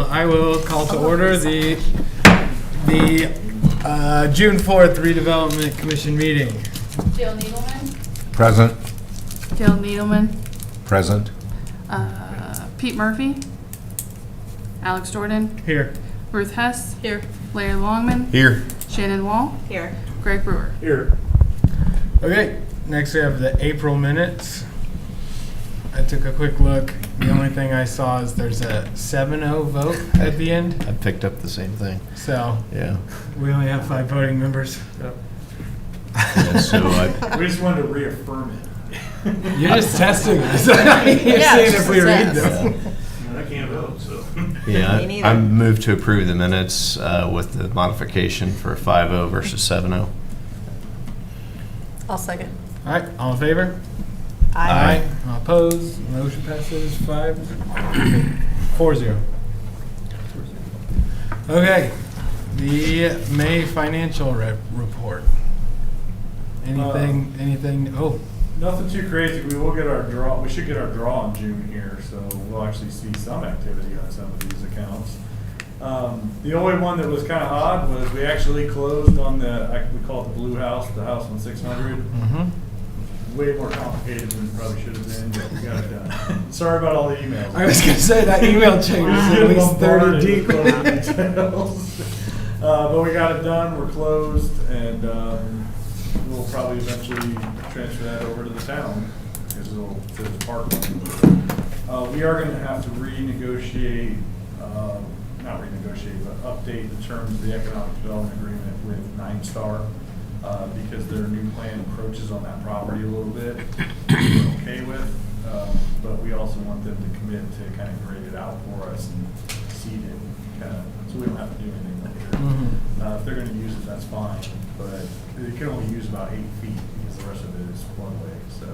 Well, I will call to order the June 4th Redevelopment Commission meeting. Jill Needleman. Present. Jill Needleman. Present. Pete Murphy. Alex Jordan. Here. Ruth Hess. Here. Larry Longman. Here. Shannon Wall. Here. Greg Brewer. Here. Okay, next we have the April minutes. I took a quick look. The only thing I saw is there's a 7-0 vote at the end. I picked up the same thing. So Yeah. we only have 5 voting members. Yeah, so We just wanted to reaffirm it. You're just testing us. You're Yeah, seeing it's if we just a read test. them. I can't vote, so. yeah, Me neither. I moved to approve the minutes with the modification for 5-0 versus 7-0. I'll second. All right, all in favor? Aye. All opposed? Motion passes 4-0. Okay, the May financial report. Anything? Oh, Nothing too crazy. We will get our draw, we should get our draw in June here, so we'll actually see some activity on some of these accounts. The only one that was kind of odd was we actually closed on we call it the blue house, the house on 600. Way more complicated than it probably should have been, but we got it done. Sorry about all the emails. I was gonna say that email chain was at least 30 deep. But we got it done, we're closed, and we'll probably eventually transfer that over to the town, because it'll fit the park. We are gonna have to renegotiate, not renegotiate, but update the terms of the economic development agreement with 9 Star, because their new plan encroaches on that property a little bit, we're okay with, but we also want them to commit to kind of grade it out for us and seed it, kind of, so we don't have to do anything later. If they're gonna use it, that's fine, but they can only use about 8 feet, because the rest of it is one way, so.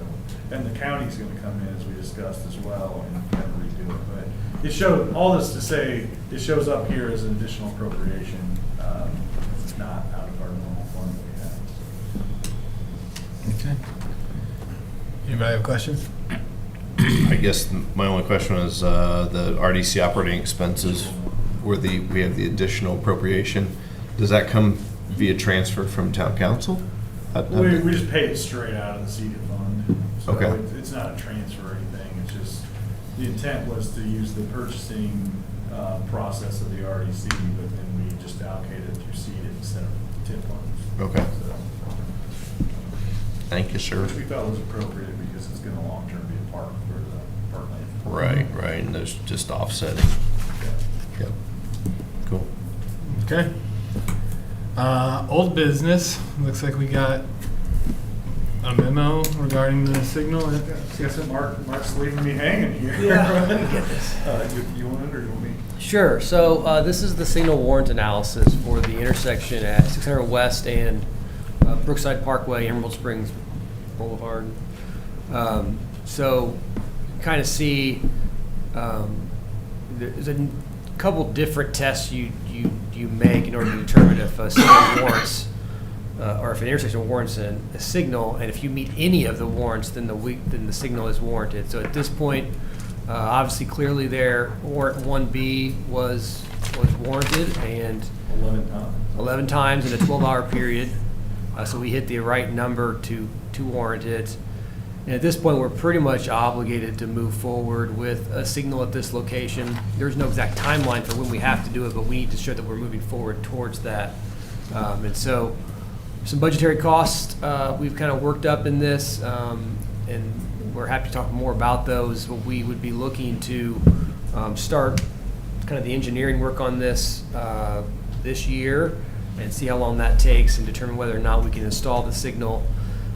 And the county's gonna come in, as we discussed as well, and kind of redo it, but it showed, all this to say, it shows up here as an additional appropriation. It's not out of our normal fund that we have. Okay. Anybody have questions? I guess my only question was the RDC operating expenses, we have the additional appropriation. Does that come via transfer from town council? We just pay it straight out of the seeded fund. So Okay. it's not a transfer or anything, it's just, the intent was to use the purchasing process of the RDC, but then we just allocated it through seeded instead of TIP funds. Okay. So, Thank you, sir. which we felt was appropriate because it's gonna long-term be a park for the parkland. Right, and there's just offsetting. Yeah. Yep. Cool. Okay. Old business. Looks like we got a memo regarding the signal. I guess Mark's leaving me hanging here. Yeah, let me get this. You want it or you want me? Sure. So this is the signal warrant analysis for the intersection at 600 West and Brookside Parkway, Emerald Springs Boulevard. So kind of see there's a couple different tests you make in order to determine if a signal warrants or if an intersection warrants a signal, and if you meet any of the warrants, then the signal is warranted. So at this point, obviously, clearly there, warrant 1B was warranted, and 11 times in a 12-hour period. So we hit the right number to warrant it. And at this point, we're pretty much obligated to move forward with a signal at this location. There's no exact timeline for when we have to do it, but we need to show that we're moving forward towards that. And so some budgetary costs we've kind of worked up in this, and we're happy to talk more about those. But we would be looking to start kind of the engineering work on this this year and see how long that takes and determine whether or not we can install the signal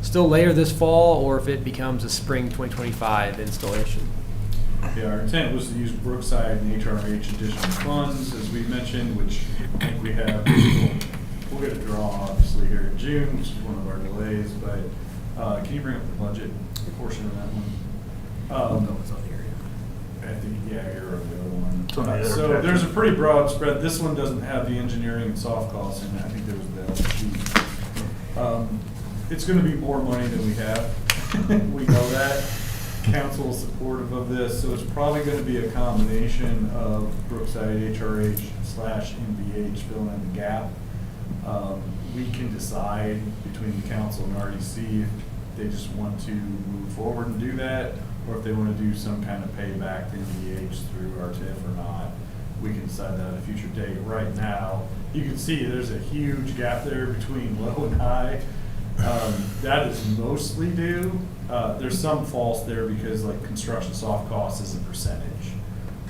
still later this fall, or if it becomes a spring 2025 installation. Yeah, our intent was to use Brookside and HRH additional funds, as we mentioned, which I think we have. We'll get a draw, obviously, here in June, which is one of our delays, but can you bring up the budget portion of that one? No, it's not here yet. I think, yeah, you're the other one. So there's a pretty broad spread. This one doesn't have the engineering and soft costs in it. I think there was the LG. It's going to be more money than we have. We know that. council is supportive of this, so it's probably gonna be a combination of Brookside HRH/NVH filling in the gap. We can decide between the council and RDC if they just want to move forward and do that, or if they want to do some kind of payback to NVH through our TIF or not. We can decide that at a future date. Right now, you can see there's a huge gap there between low and high. That is mostly due. There's some false there because like construction soft cost is a percentage.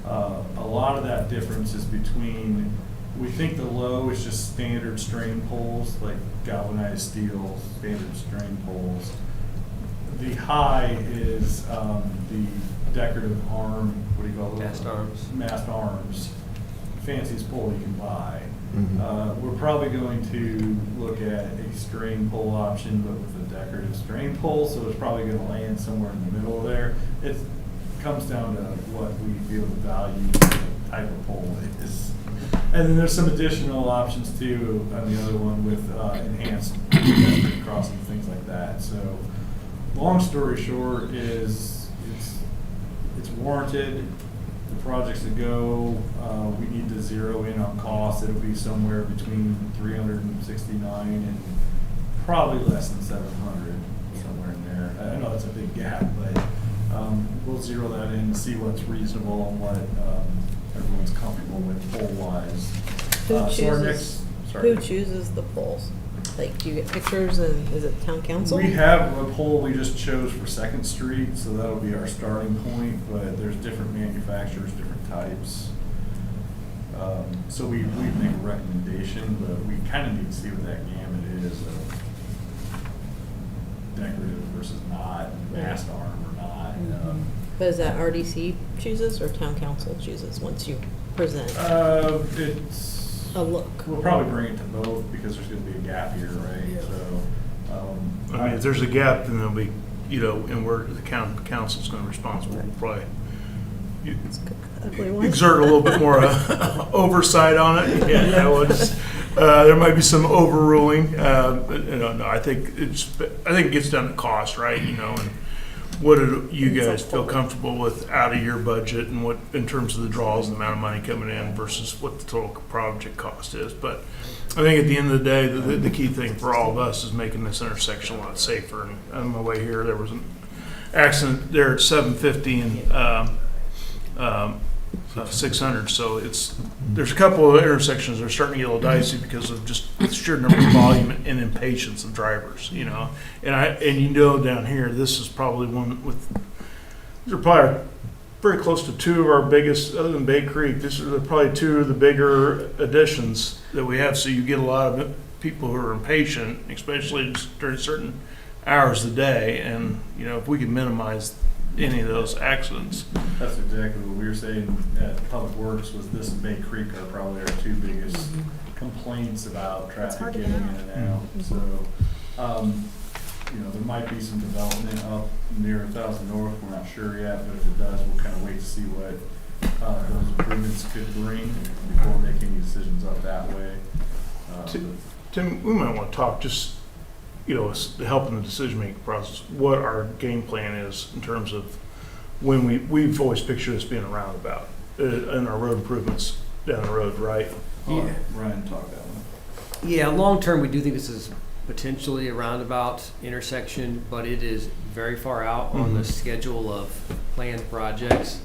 A lot of that difference is between, we think the low is just standard strain poles, like galvanized steel, standard strain poles. The high is the decorative arm, what do you call those? Mast arms. Mast arms, fanciest pole you can buy. Mm-hmm. We're probably going to look at a strain pole option, but with a decorative strain pole, so it's probably going to land somewhere in the middle there. It comes down to what we feel the value of the type of pole is. And then there's some additional options too on the other one with enhanced pedestrian crossing, things like that. So, long story short is it's warranted. The projects that go, we need to zero in on cost. It'll be somewhere between 369 and probably less than 700, somewhere in there. I know that's a big gap, but we'll zero that in and see what's reasonable and what everyone's comfortable with pole-wise. Who chooses the polls? Like, do you get pictures and is it town council? We have a pole we just chose for Second Street, so that'll be our starting point, but there's different manufacturers, different types. So we make a recommendation, but we kind of need to see what that gamut is of decorative versus not, mast arm or not. But is that RDC chooses or town council chooses once you present It's, a look? we'll probably bring it to both because there's going to be a gap here, right? So, I mean, if there's a gap, then there'll be, and where the council's gonna be responsible, we'll probably Ugly one. exert a little bit more oversight on it. Yeah, there might be some overruling, but, no, I think it gets down to cost, right? And what do you guys feel comfortable with out of your budget and what, in terms of the draws and the amount of money coming in versus what the total project cost is? But I think at the end of the day, the key thing for all of us is making this intersection a lot safer. And on my way here, there was an accident there at 750 and 600. So there's a couple of intersections that are starting to get a little dicey because of just the sheer number of volume and impatience of drivers. And down here, this is probably one with. These are probably very close to two of our biggest, other than Bay Creek. These are probably two of the bigger additions that we have. So you get a lot of people who are impatient, especially during certain hours of the day. And if we can minimize any of those accidents. that's exactly what we were saying at Public Works was this and Bay Creek are probably our two biggest complaints about traffic getting in and out. So, there might be some development up near 1000 North. We're not sure yet, but if it does, we'll kind of wait to see what those improvements could bring before making any decisions up that way. Tim, we might want to talk just, to help in the decision-making process, what our game plan is in terms of when we've always pictured this being a roundabout and our road improvements down the road, right? Yeah. Ryan talked that one. Yeah, long term, we do think this is potentially a roundabout intersection, but it is very far out on the schedule of planned projects.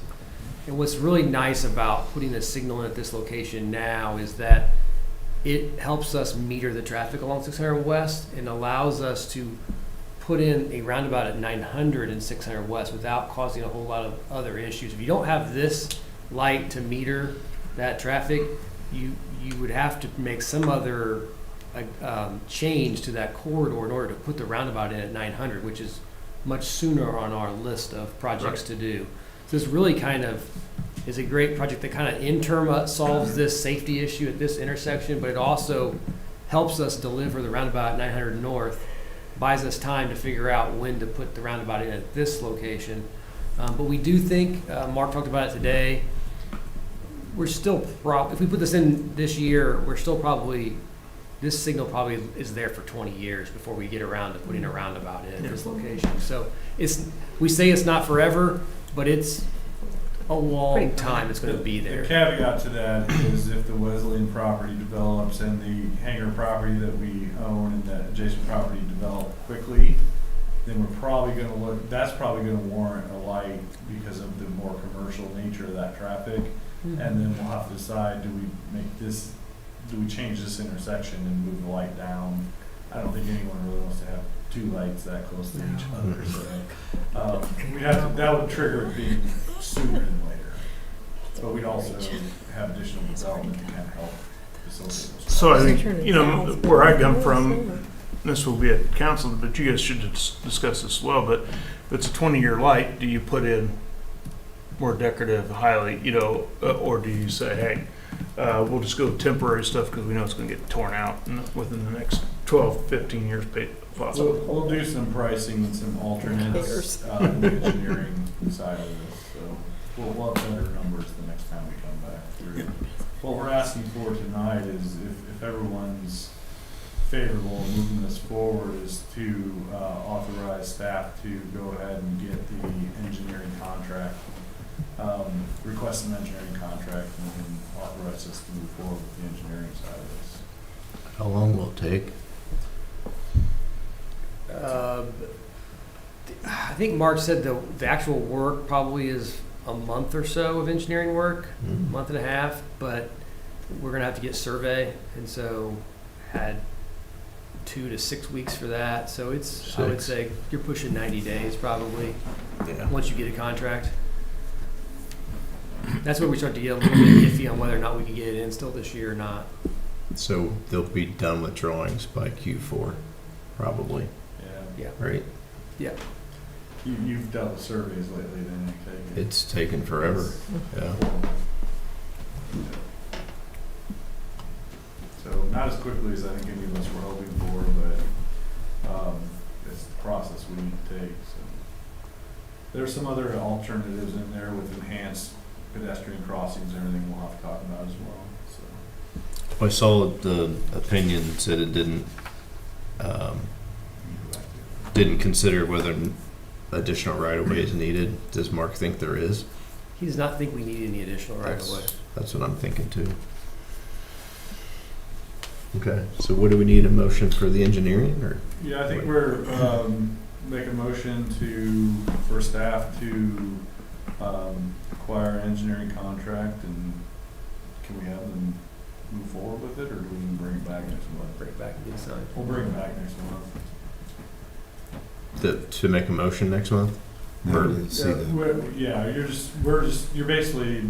And what's really nice about putting a signal in at this location now is that it helps us meter the traffic along 600 West and allows us to put in a roundabout at 900 and 600 West without causing a whole lot of other issues. If you don't have this light to meter that traffic, you would have to make some other change to that corridor in order to put the roundabout in at 900, which is much sooner on our list of projects to do. So this really kind of is a great project that kind of interim solves this safety issue at this intersection, but it also helps us deliver the roundabout at 900 North, buys us time to figure out when to put the roundabout in at this location. But we do think, Mark talked about it today, we're still if we put this in this year, we're still probably this signal probably is there for 20 years before we get around to putting a roundabout in at this location. So we say it's not forever, but it's a long time it's going to be The there. caveat to that is if the Wesleyan property develops and the hangar property that we own and the adjacent property develop quickly, then we're probably gonna that's probably gonna warrant a light because of the more commercial nature of that traffic. And then we'll have to decide, do we change this intersection and move the light down? I don't think anyone really wants to have two lights that close to each other, so, that would trigger it being sooner than later. But we'd also have additional development to kind of help facilitate those. So I think, you know, where I come from, this will be at council, but you guys should discuss this as well, but if it's a 20-year light, do you put in more decorative, highly, you know, or do you say, hey, we'll just go with temporary stuff because we know it's going to get torn out within the next 12, 15 years possibly? We'll do some pricing and some alternates in the engineering side of this, so we'll have better numbers the next time we come back through. What we're asking for tonight is if everyone's favorable in moving this forward, is to authorize staff to go ahead and get the engineering contract, request an engineering contract, and authorize us to move forward with the engineering side of this. How long will it take? I think Mark said the actual work probably is a month or so of engineering work, month and a half, but we're going to have to get survey, and so had 2 to 6 weeks for that. So it's, I would say you're pushing 90 days probably once you get a contract. That's where we start to get a little bit iffy on whether or not we can get it in still this year or not. So they'll be done with drawings by Q4, probably, Yeah. right? Yeah. You've dealt with surveys lately, then you take it. It's taken forever, yeah. So not as quickly as I think any of us were hoping for, but it's the process we need to take. So there's some other alternatives in there with enhanced pedestrian crossings and everything we'll have to talk about as well. So I saw the opinion said it didn't consider whether additional right-of-way is needed. Does Mark think there is? He does not think we need any additional right of way. That's what I'm thinking too. Okay, so what do we need, a motion for the engineering, or? yeah, I think we're make a motion for staff to acquire an engineering contract, and can we have them move forward with it, or do we need to bring it back next month? Bring it back and get it signed. We'll bring it back next month. To make a motion next month? Or- You're basically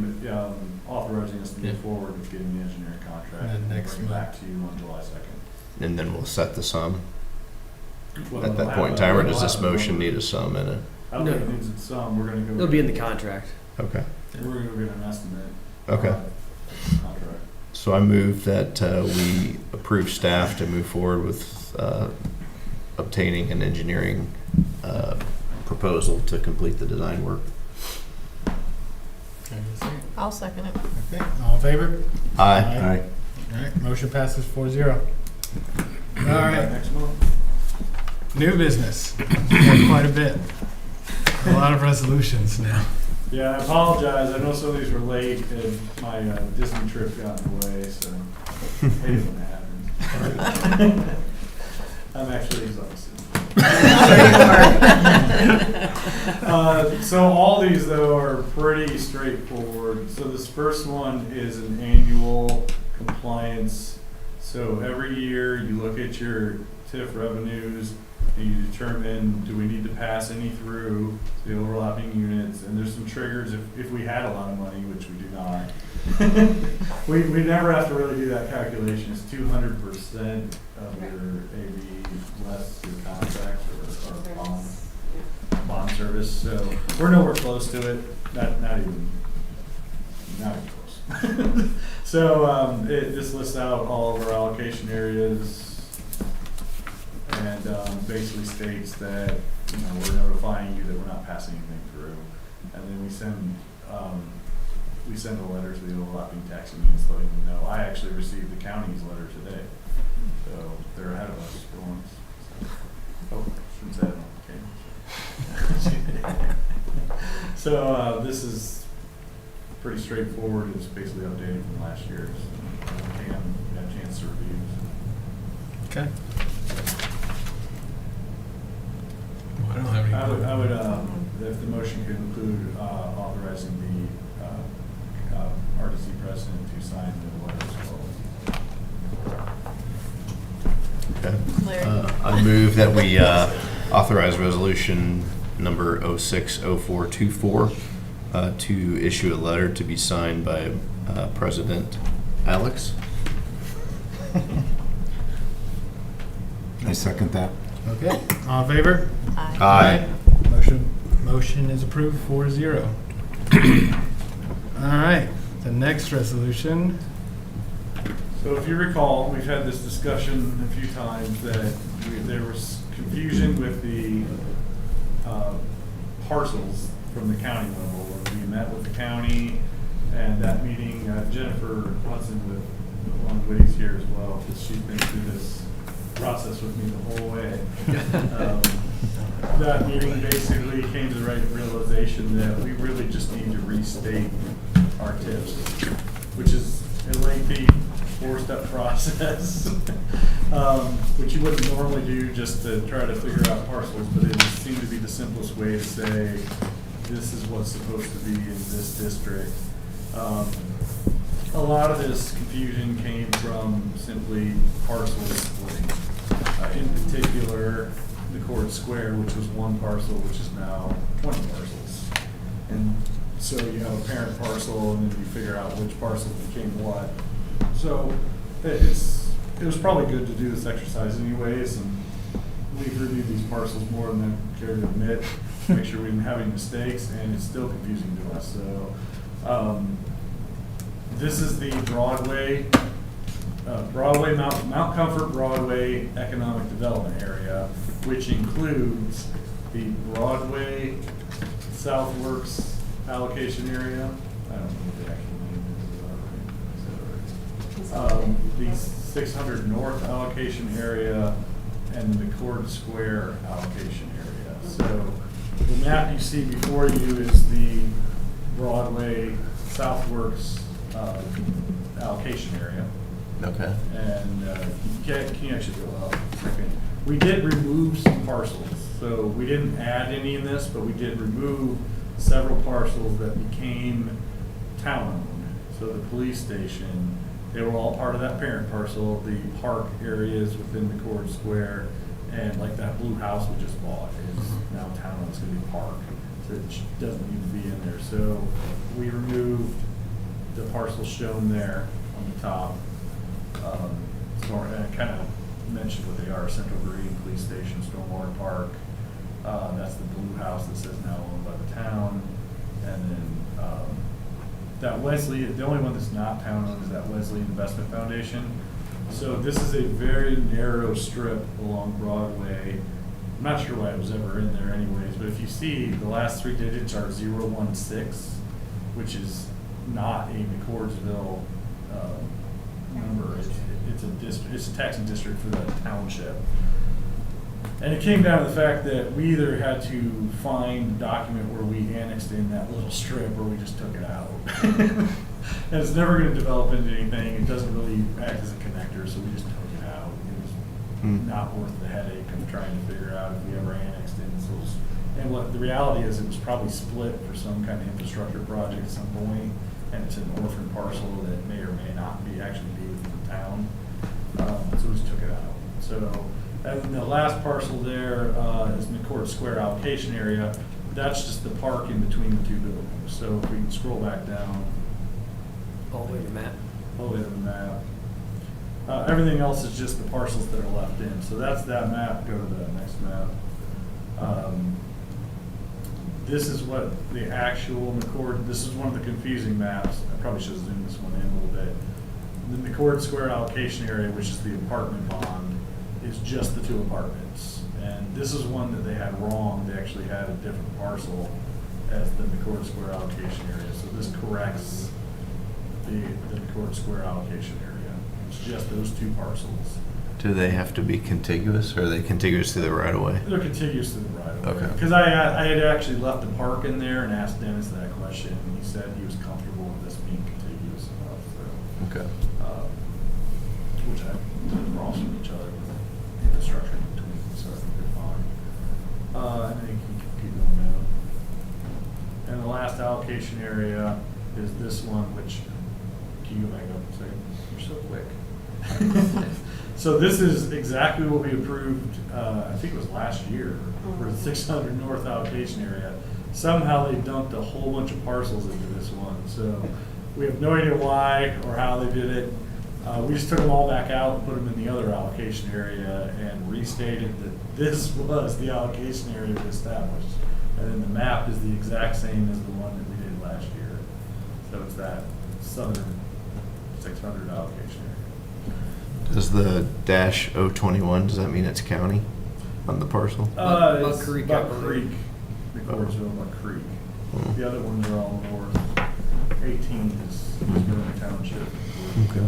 authorizing us to move forward with getting the engineering contract, And then and next bring it month. back to you on July 2nd. And then we'll set the sum Well, at we'll that point in have time, or we'll does this have a motion number. need a sum in it? I don't think it needs a sum, we're gonna go. It'll be in the contract. Okay, We're gonna get an estimate. okay. Contract. So I move that we approve staff to move forward with obtaining an engineering proposal to complete the design work. Can I get a second? I'll second it. Okay, all in favor? Aye. All right, motion passes 4-0. All right, Next month. new business. We got quite a bit. A lot of resolutions now. Yeah, I apologize, I know some of these were late, and my Disney trip got in the way, so hate it when that happens. I'm actually exhausted. So all these though are pretty straightforward. So this first one is an annual compliance. So every year you look at your TIF revenues and you determine, do we need to pass any through the overlapping units? And there's some triggers if we had a lot of money, which we do not. we never have to really do that calculation. It's 200% of your AV less your contract or bond service. So we're nowhere close to it. Not even close. So this lists out all of our allocation areas and basically states that we're notifying you that we're not passing anything through, and then we send we send a letter to the overlapping tax unions letting them know. I actually received the county's letter today, so they're ahead of us for once. So, oh, shouldn't say that on camera. So this is pretty straightforward. It's basically updated from last year. So Pam got a chance to review. Okay. Well, I don't have any. I would, if the motion could include authorizing the RDC president to sign the letter as well. Okay. Larry? I move that we authorize resolution number 060424 to issue a letter to be signed by President Alex. I second that. Okay, all in favor? Aye. Motion is approved 4-0. All right, the next resolution. So if you recall, we've had this discussion a few times that there was confusion with the parcels from the county level. We met with the county, and that meeting, Jennifer Hudson with one of Witty's here as well, because she's been through this process with me the whole way. That meeting basically came to the right realization that we really just need to restate our tips, which is a lengthy 4-step process, which you wouldn't normally do just to try to figure out parcels, but it seemed to be the simplest way to say, this is what's supposed to be in this district. A lot of this confusion came from simply parcel splitting. In particular, McCord Square, which was one parcel, which is now 20 parcels. And so you have a parent parcel, and then you figure out which parcel became what. So it was probably good to do this exercise anyways, and we've reviewed these parcels more than I care to admit, to make sure we didn't have any mistakes, and it's still confusing to us. So this is the Broadway, Mount Comfort Broadway Economic Development Area, which includes the Broadway Southworks allocation area. I don't know what the actual name is. The 600 North allocation area and the McCord Square allocation area. So the map you see before you is the Broadway Southworks allocation area. Okay. And can you actually go up a second? We did remove some parcels. So we didn't add any in this, but we did remove several parcels that became town-owned. So the police station, they were all part of that parent parcel. The park areas within McCord Square, and like that blue house we just bought is now town-owned. It's going to be park. So it doesn't need to be in there. So we removed the parcels shown there on the top. So I kind of mentioned what they are: Central Green, Police Station, Stormwater Park. That's the blue house that says now owned by the town. And then that Wesley, the only one that's not town owned is that Wesley Investment Foundation. So this is a very narrow strip along Broadway. I'm not sure why it was ever in there anyways, but if you see, the last 3 digits are 016, which is not a McCordsville number. It's a taxing district for the township. And it came down to the fact that we either had to find a document where we annexed in that little strip or we just took it out. And it's never going to develop into anything. It doesn't really act as a connector, so we just took it out. It was not worth the headache of trying to figure out if we ever annexed in. And what the reality is, it was probably split for some kind of infrastructure project at some point, and it's an orphan parcel that may or may not be actually be within the town. So we just took it out. So, and then the last parcel there is McCord Square allocation area. That's just the park in between the 2 buildings. So if we can scroll back down. All the way to the map. All the way to the map. Everything else is just the parcels that are left in. So that's that map. Go to the next map. This is what the actual McCord, this is one of the confusing maps. I probably should zoom this one in a little bit. The McCord Square allocation area, which is the apartment bond, is just the 2 apartments. And this is one that they had wrong. They actually had a different parcel as the McCord Square allocation area. So this corrects the Court Square allocation area. It's just those two parcels. Do they have to be contiguous, or are they contiguous to the right of way? They're contiguous to the right of way. Okay. Because I had actually left the park in there and asked Dennis that question, and he said he was comfortable with this being contiguous enough, so. Okay. Which I cross with each other with infrastructure in between, so I think they're fine. I think you can keep going down. And the last allocation area is this one, which, can you go back up a second? You're so quick. So this is exactly what we approved, I think it was last year, for the 600 North allocation area. Somehow they dumped a whole bunch of parcels into this one, so we have no idea why or how they did it. We just took them all back out and put them in the other allocation area and restated that this was the allocation area we established. And then the map is the exact same as the one that we did last year. So it's that southern 600 allocation area. Does the -021, does that mean it's county on the parcel? Buck It's Creek, I Buck believe. Creek, McCordsville, Buck Creek. Oh. The other ones are all north. 18 is Green Township. Okay.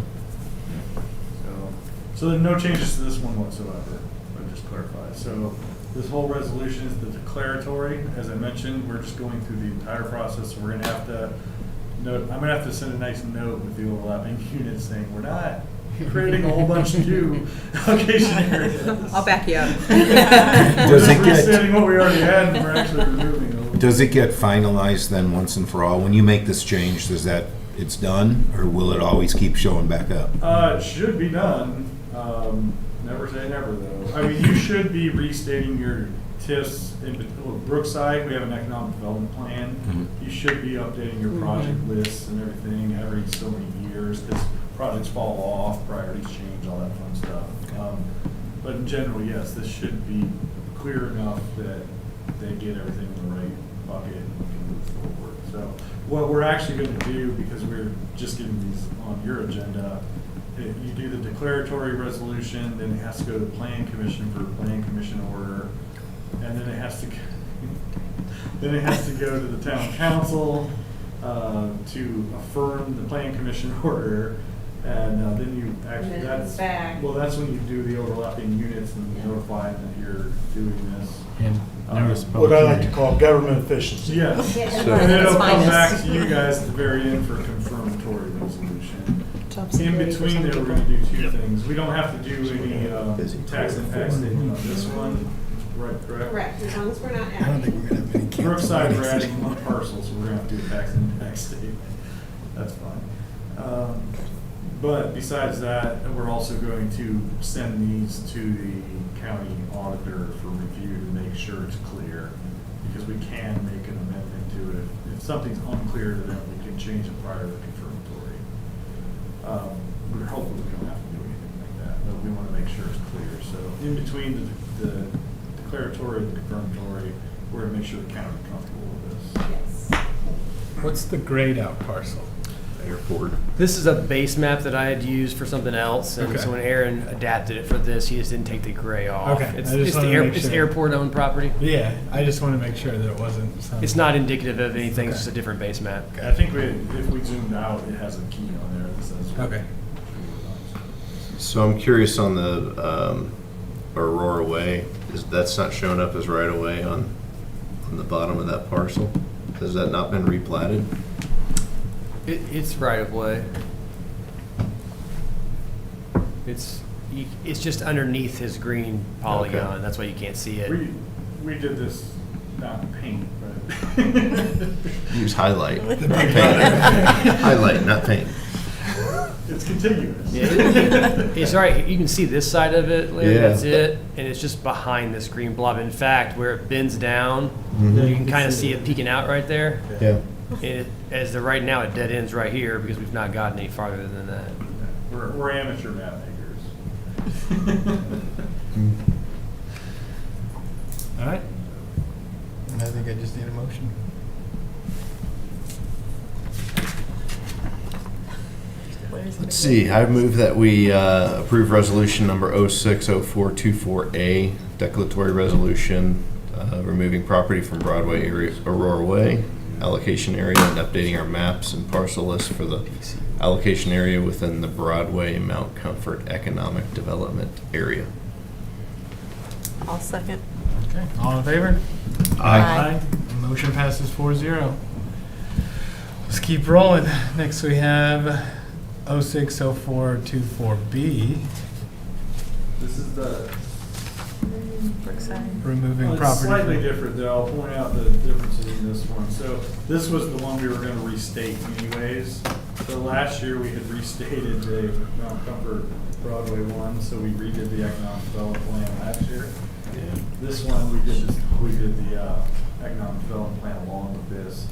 So there's no changes to this one whatsoever, but just clarify. So this whole resolution is the declaratory. As I mentioned, we're just going through the entire process. We're gonna have to note, I'm gonna have to send a nice note with the overlapping units saying, we're not creating a whole bunch of new allocation areas. I'll back you up. We're Does just it get- restating what we already had, and we're actually removing a little. Does it get finalized then once and for all? When you make this change, does that, it's done, or will it always keep showing back up? It should be done. Never say never, though. I mean, you should be restating your TIFs Brookside. We have an economic development plan. Mhm. You should be updating your project lists and everything every so many years, because projects fall off, priorities change, all that fun stuff. But in general, yes, this should be clear enough that they get everything in the right bucket and we can move forward. So what we're actually going to do, because we're just getting these on your agenda, you do the declaratory resolution, then it has to go to the plan commission for a plan commission order, and then it has to then it has to go to the town council to affirm the plan commission order, and then you actually, And then it's back. well, that's when you do the overlapping units and notify them that you're doing this. And What I like to call government efficiency. Yes, Yeah, and then it'll that's come fine. back to you guys at the very end for a confirmatory resolution. Top In security for between some there, we're people. gonna do two things. We don't have to do any tax impact statement on this one, right, correct? Correct, as long as we're not I don't think adding. we're gonna have any cancel. Brookside, we're adding one parcel, so we're gonna have to do a tax impact statement. That's fine. But besides that, we're also going to send these to the county auditor for review to make sure it's clear, because we can make an amendment to it. If something's unclear to them, we can change it prior to confirmatory. We're hopeful we don't have to do anything like that, but we want to make sure it's clear. So in between the declaratory and the confirmatory, we're going to make sure the county's comfortable with this. Yes. What's the grayed out parcel? Airport. This is a base map that I had used for something else, and Okay. so when Aaron adapted it for this, he just didn't take the gray off. Okay, It's, I just it's wanted the to make it's sure. airport-owned property. Yeah, I just want to make sure that it wasn't some. It's not indicative of anything, it's Okay. just a different base map. I think if we zoomed out, it has a key on there that says. Okay. So I'm curious on the Aurora Way, that's not showing up as right of way on the bottom of that parcel? Has that not been replatted? It's right of way. It's just underneath his green polygon, Okay. that's why you can't see it. We did this not in paint, but Use highlight, not paint. Highlight, not paint. it's contiguous. Yeah, it's all right, you can see this side of it, Larry, Yeah. that's it, and it's just behind this green blob. In fact, where it bends down, Mhm. you can kind of see it peeking out right there. Yeah. As of right now, it dead ends right here because we've not gotten any farther than that. We're amateur map makers. All right. I think I just need a motion. Let's see, I move that we approve resolution number 060424A, declaratory resolution, removing property from Broadway area, Aurora Way, allocation area, and updating our maps and parcel list for the allocation area within the Broadway Mount Comfort Economic Development Area. I'll second. Okay, all in favor? Aye. Motion passes 4-0. Let's keep rolling. Next we have 060424B, This is the, removing well, it's property. slightly different, though. I'll point out the differences in this one. So this was the one we were gonna restate anyways. So last year, we had restated the Mount Comfort Broadway one, so we redid the economic development plan last year. This one, we did the economic development plan along with this.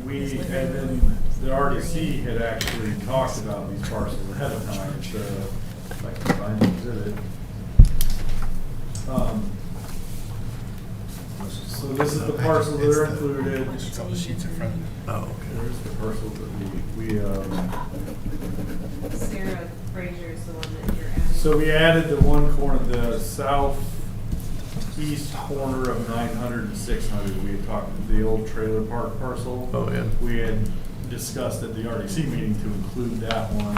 And then the RDC had actually talked about these parcels ahead of time, so if I can find the exhibit. So this is the parcels that are included. There's a couple sheets in front of you. Oh, okay. There's the parcels that we Sarah Fraser is the one that you're adding. so we added the one corner, the southeast corner of 900 and 600. We had talked, the old trailer park parcel. Oh, yeah. We had discussed at the RDC meeting to include that one.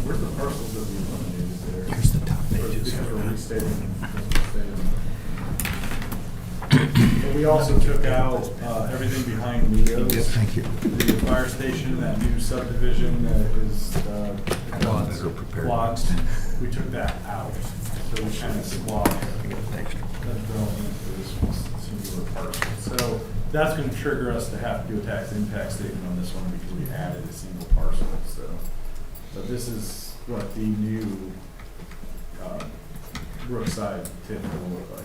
Where's the parcels that we eliminated there? Here's the top pages. Because we're restating. And we also took out everything behind Leo's. Thank you. The fire station, that new subdivision that is Better prepared. quads. We took that out. So we kind of swapped that development for this singular parcel. So that's going to trigger us to have to do a tax impact statement on this one because we added a single parcel. So, but this is what the new Brookside tip will look like.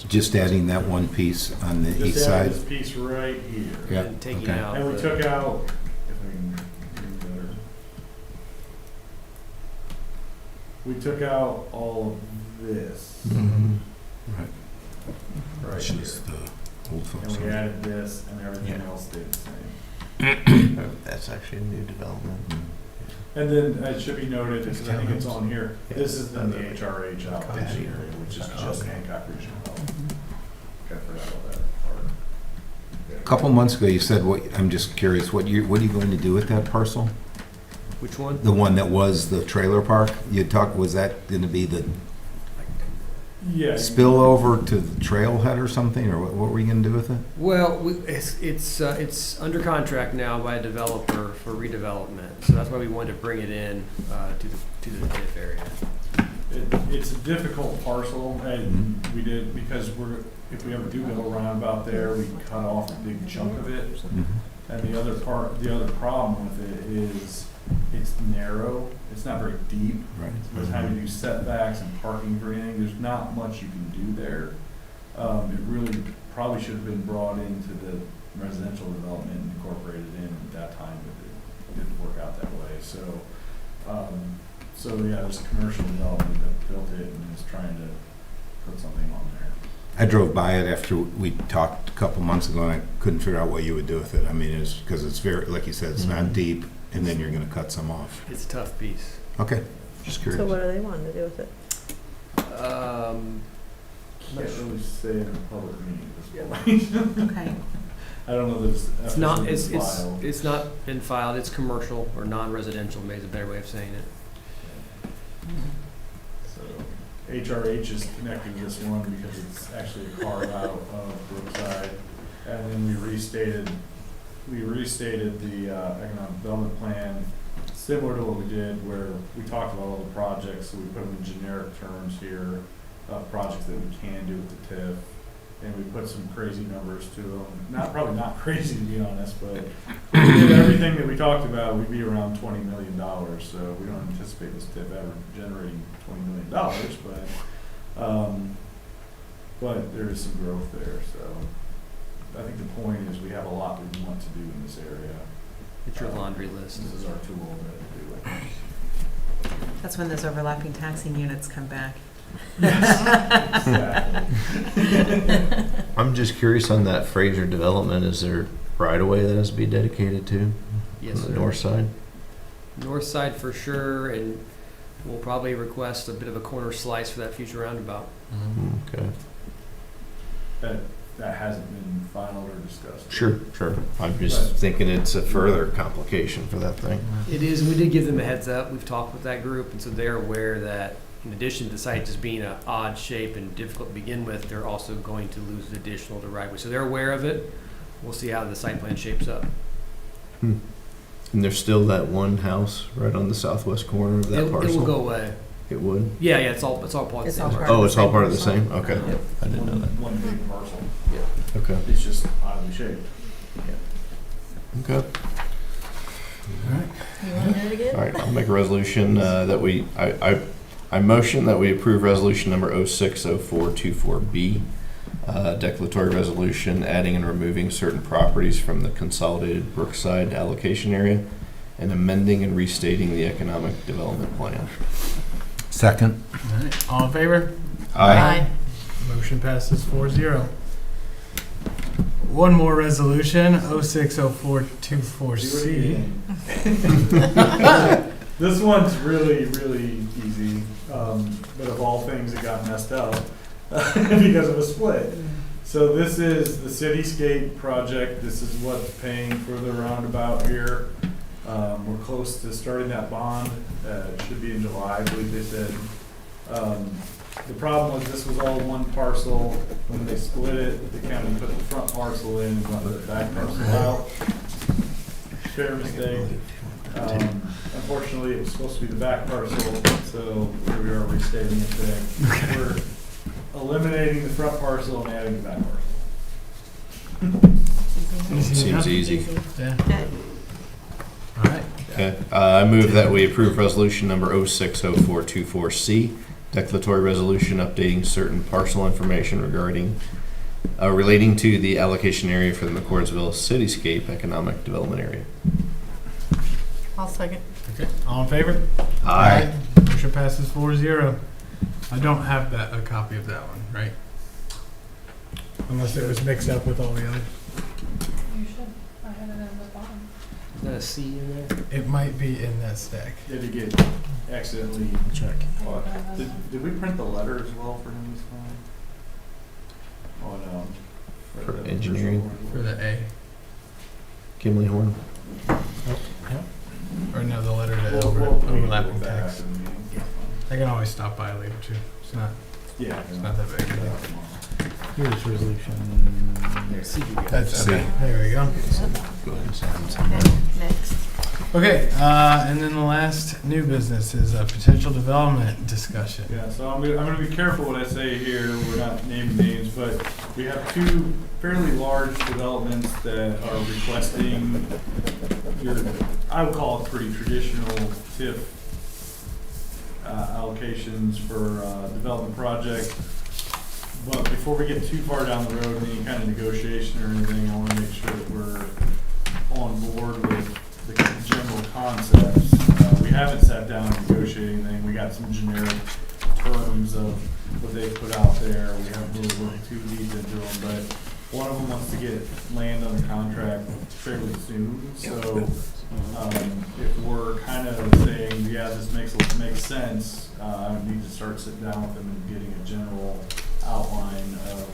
Just adding that one piece on the east Just add side. this piece right here. Yeah, And taking okay. out. And we the- took out, if I can do better. We took out all of this. Mhm. Right. Right Which here. is the old folks. And we home. added this and everything Yeah. else stayed the same. That's actually a new development. And then it should be noted, because I think it's on here, this is then the HRH outpatient area, which is just Hancock Regional Health. Okay, I forgot all that part. A couple months ago, you said, I'm just curious, what are you going to do with that parcel? Which one? The one that was the trailer park? You talked, was that going to be the Yeah. spillover to the trailhead or something, or what were you going to do with it? Well, it's under contract now by a developer for redevelopment, so that's why we wanted to bring it in to the TIF area. It's a difficult parcel, and we did, because if we ever do go roundabout there, we cut off a big chunk of it. Mhm. And the other problem with it is it's narrow, it's not very deep. Right. By the time you do setbacks and parking for anything, there's not much you can do there. It really probably should have been brought into the residential development and incorporated in at that time, but it didn't work out that way. So yeah, there's a commercial development that built it and is trying to put something on there. I drove by it after we talked a couple months ago, and I couldn't figure out what you would do with it. I mean, it's because it's very, like you said, it's not deep, and then you're going to cut some off. It's a tough piece. Okay, just curious. So what do they want to do with it? Can't really say in a public meeting at this point. Okay. I don't know that it's It's not, officially filed. it's not been filed, it's commercial or non-residential, maybe is a better way of saying it. So HRH is connecting this one because it's actually a carve out of Brookside. And then we restated the economic development plan, similar to what we did where we talked about all the projects, so we put them in generic terms here of projects that we can do with the TIF. And we put some crazy numbers to them. Probably not crazy to be honest, but if we did everything that we talked about, we'd be around $20 million. So we don't anticipate this TIF ever generating $20 million, but there is some growth there. So I think the point is we have a lot we want to do in this area. It's your laundry list. This is our tool to do it. That's when those overlapping taxing units come back. Exactly. I'm just curious on that Fraser development, is there right of way that has to be dedicated to? Yes, On the sir. north side? North side for sure, and we'll probably request a bit of a corner slice for that future roundabout. Okay. That hasn't been final or discussed. Sure. I'm just Right. thinking it's a further complication for that thing. It is, we did give them a heads up. We've talked with that group, and so they're aware that in addition to the site just being an odd shape and difficult to begin with, they're also going to lose additional to right way. So they're aware of it. We'll see how the site plan shapes up. And there's still that one house right on the southwest corner of that It parcel? will go away. It would? Yeah, it's all part of the It's same all parcel. part Oh, it's all part of the Parcel. same? Okay. Yep. I didn't know that. One big parcel. Okay. It's just oddly shaped. Okay. You want to do it again? All right, I'll make a resolution that we, I motion that we approve resolution number 060424B, declaratory resolution adding and removing certain properties from the consolidated Brookside allocation area and amending and restating the economic development plan. Second. All right, all in favor? Motion passes 4-0. One more resolution, 060424C. This one's really, really easy, but of all things, it got messed up because of a split. So this is the cityscape project. This is what's paying for the roundabout here. We're close to starting that bond. It should be in July, I believe they said. The problem was this was all one parcel. When they split it, the county put the front parcel in and left the back parcel out. Fair mistake. Unfortunately, it was supposed to be the back parcel, so here we are restating it today. We're eliminating the front parcel and adding the back parcel. Seems easy. Yeah. Okay. All right. Okay, I move that we approve resolution number 060424C, declaratory resolution updating certain parcel information relating to the allocation area for the McCordsville Cityscape Economic Development Area. I'll second. Okay, all in favor? Aye. Motion passes 4-0. I don't have a copy of that one, right? Unless it was mixed up with all the others. You should. I had it in the bottom. Is that a C in there? It might be in that stack. Did it get accidentally? Check. Did we print the letter as well for him this time? Oh, no. For engineering? For the A. Kimley Horn? Or no, the letter to We'll overlapping look back text. in the meeting. I can always stop by later too. It's not not that big. Here's resolution. That's C. okay. There we go. Go ahead and sign some. Next. Okay, and then the last new business is a potential development discussion. Yeah, so I'm gonna be careful what I say here, we're not naming names, but we have two fairly large developments that are requesting I would call it pretty traditional TIF allocations for development project. But before we get too far down the road in any kind of negotiation or anything, I wanna make sure that we're on board with the general concepts. We haven't sat down and negotiated anything. We got some generic terms of what they put out there. We haven't really looked too deep into them, but one of them wants to get land under contract fairly soon. So if we're kind of saying, yeah, this makes sense, I would need to start sitting down with them and getting a general outline of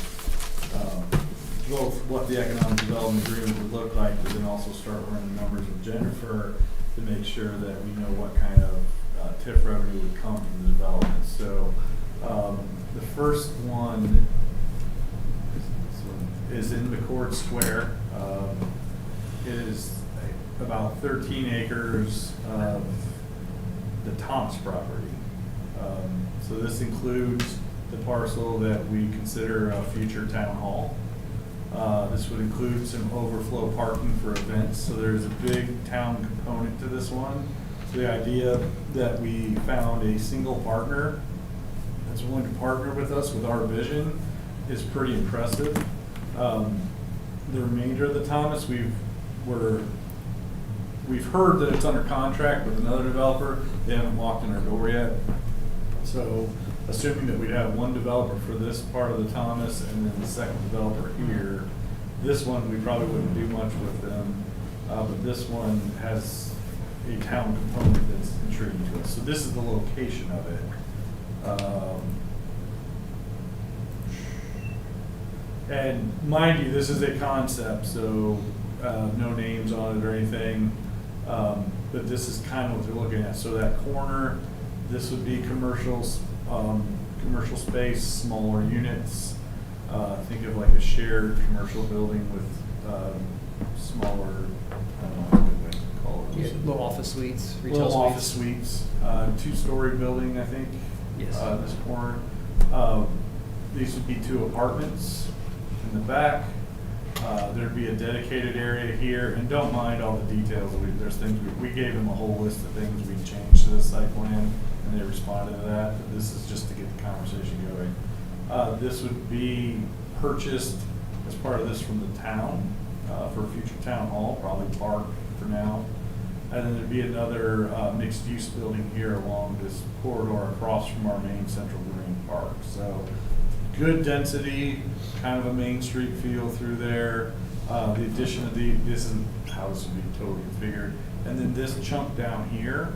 both what the economic development agreement would look like, but then also start running numbers with Jennifer to make sure that we know what kind of TIF revenue would come from the development. So the first one is in McCord Square. It is about 13 acres of the Thomas property. So this includes the parcel that we consider a future town hall. This would include some overflow parking for events, so there's a big town component to this one. So the idea that we found a single partner that's willing to partner with us with our vision is pretty impressive. The remainder of the Thomas, we've heard that it's under contract with another developer. They haven't walked in our door yet. So assuming that we'd have one developer for this part of the Thomas and then the second developer here, this one, we probably wouldn't do much with them. But this one has a town component that's intriguing to us. So this is the location of it. And mind you, this is a concept, so no names on it or anything. But this is kind of what they're looking at. So that corner, this would be commercial space, smaller units. Think of like a shared commercial building with smaller, I don't know what to call it. Yeah, little office suites, retail Little office suites. suites, two-story building, I think. Yes. This corner. These would be 2 apartments in the back. There'd be a dedicated area here, and don't mind all the details. There's things, we gave them a whole list of things we'd change to the site plan, and they responded to that. But this is just to get the conversation going. This would be purchased as part of this from the town for a future town hall, probably park for now. And then there'd be another mixed-use building here along this corridor across from our main Central Green Park. So good density, kind of a Main Street feel through there. The addition of this is how this would be totally configured. And then this chunk down here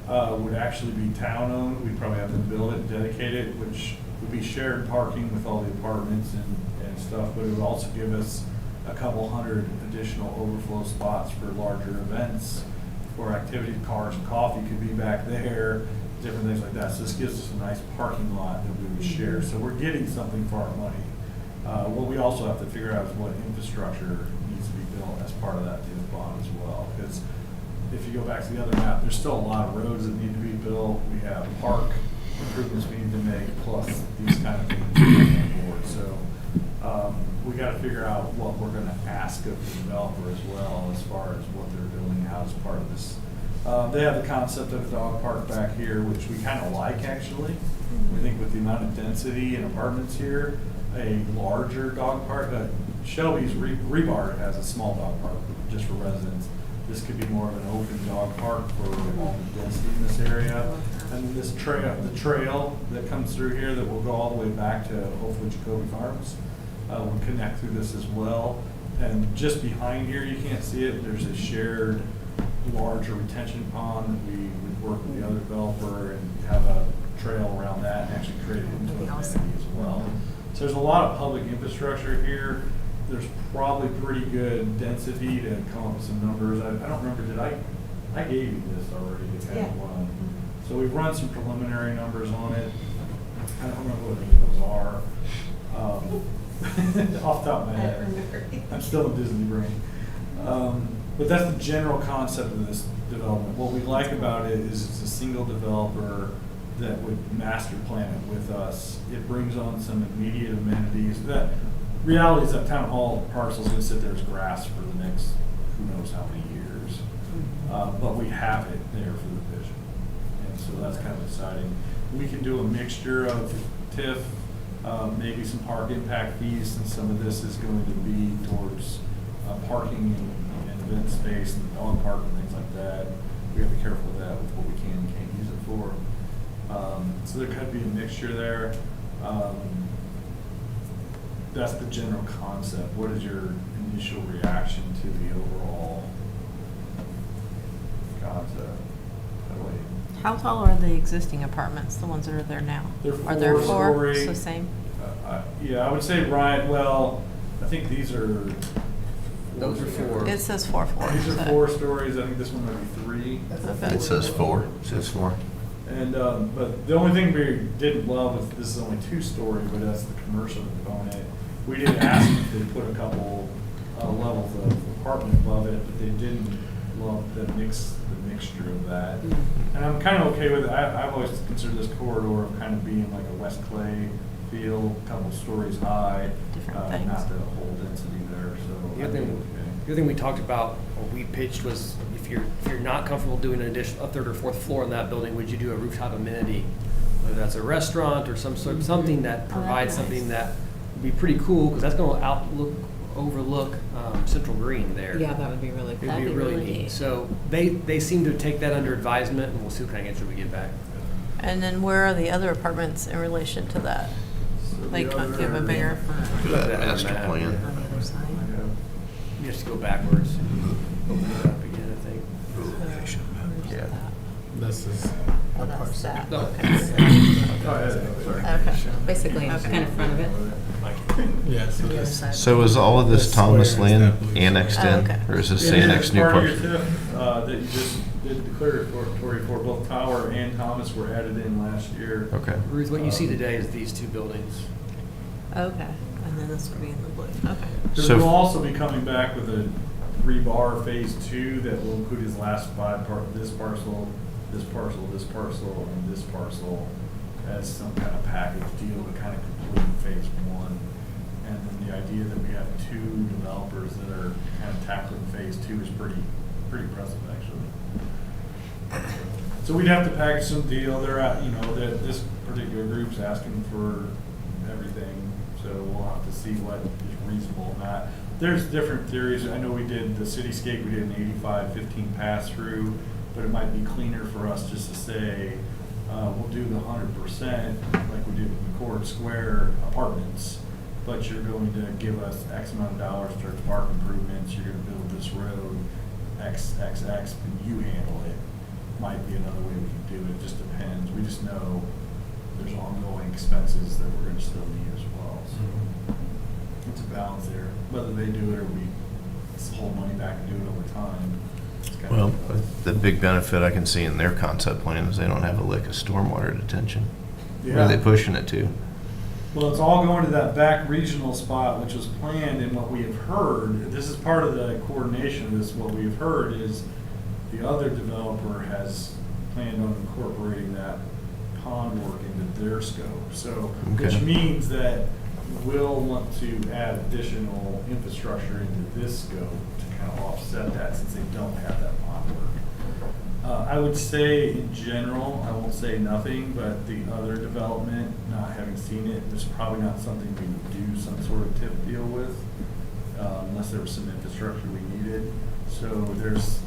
would actually be town-owned. We'd probably have to build it, dedicate it, which would be shared parking with all the apartments and stuff, but it would also give us a couple hundred additional overflow spots for larger events, for activity, cars and coffee could be back there, different things like that. So this gives us a nice parking lot that we would share. So we're getting something for our money. What we also have to figure out is what infrastructure needs to be built as part of that TIF bond as well. Because if you go back to the other map, there's still a lot of roads that need to be built. We have park improvements we need to make, plus these kind of things on board. So we got to figure out what we're going to ask of the developer as well, as far as what they're building out as part of this. They have the concept of a dog park back here, which we kind of like, actually. We think with the amount of density and apartments here, a larger dog park. Shelby's Rebar has a small dog park just for residents. This could be more of an open dog park for all the density in this area. And this trail, the trail that comes through here that will go all the way back to hopefully Jacoby Farms, will connect through this as well. And just behind here, you can't see it, there's a shared larger retention pond that we would work with the other developer and have a trail around that and actually create it into an amenity as well. So there's a lot of public infrastructure here. There's probably pretty good density to come up with some numbers. I don't remember, I gave you this already to kind of run. So we've run some preliminary numbers on it. I don't remember what any of those are. Off the top of my head. I'm still in Disney brain. But that's the general concept of this development. What we like about it is it's a single developer that would master plan it with us. It brings on some immediate amenities. That reality is that town hall parcel is going to sit there as grass for the next who knows how many years. But we have it there for the vision. And so that's kind of exciting. We can do a mixture of TIF, maybe some park impact fees, since some of this is going to be towards parking and event space and dog park and things like that. We have to be careful with that, with what we can and can't use it for. So there could be a mixture there. That's the general concept. What is your initial reaction to the overall concept? How tall are the existing apartments, the ones that are there now? They're Are there four? four-story. So same? Yeah, I would say Ryan, well, I think these are. Those are four. It says 4-4. These are so- 4 stories. I think this one might be 3. Okay. It says 4. It says 4. And, but the only thing we didn't love was this is only 2-story, but that's the commercial component. We did ask if they put a couple levels of apartment above it, but they didn't love the mixture of that. And I'm kind of okay with it. I've always considered this corridor of kind of being like a West Clay feel, a couple stories high. Different things. Not the whole density there, so The I other think thing, okay. the other thing we talked about, or we pitched, was if you're not comfortable doing a 3rd or 4th floor in that building, would you do a rooftop amenity? Whether that's a restaurant or something that provides something that would be pretty cool, because that's going to overlook Central Green there. Yeah, that would be really cool. It'd be really neat. So they seem to take that under advisement, and we'll see what kind of answer we get back. And then where are the other apartments in relation to that? So the Like, other- give a bigger. That master plan. On the other side. You have to go backwards and open it up again, I think. Yeah. This is. Oh, that's that. No. Okay. Oh, yeah, sorry. Okay. Basically, it's kind of front of it. Yeah, so On the other this, side. So is all of this The Thomas square is land that blue annexed square. in, Oh, okay. or is this It is annexed new part of your parcel? TIF, that you just did declaratory for, both Tower and Thomas were added in last year. Okay. Ruth, what you see today is these two buildings. Okay, and then this would be in the blue, okay. Because So- we'll also be coming back with a rebar phase 2 that will include his last 5 this parcel, this parcel, this parcel, and this parcel as some kind of package deal to kind of complete phase 1. And then the idea that we have 2 developers that are kind of tackling phase 2 is pretty impressive, actually. So we'd have to package some deal. They're at, that this particular group's asking for everything, so we'll have to see what is reasonable or not. There's different theories. I know we did the cityscape, we did an 85-15 pass-through, but it might be cleaner for us just to say, we'll do the 100% like we did with McCord Square apartments, but you're going to give us X amount of dollars towards park improvements, you're gonna build this road, X, and you handle it. Might be another way we can do it, just depends. We just know there's ongoing expenses that we're gonna still need as well, so it's a balance there. Whether they do it or we hold money back and do it over time. It's kind Well, of, the big benefit I can see in their concept plan is they don't have a lick of stormwater detention. Where are they yeah. pushing it to? Well, it's all going to that back regional spot, which was planned, and what we have heard, this is part of the coordination of this, what we have heard is the other developer has planned on incorporating that pond work into their scope. So, which Okay. means that we'll want to add additional infrastructure into this scope to kind of offset that since they don't have that pond work. I would say in general, I won't say nothing, but the other development, not having seen it, there's probably not something we would do some sort of TIF deal with, unless there was some infrastructure we needed. So there's,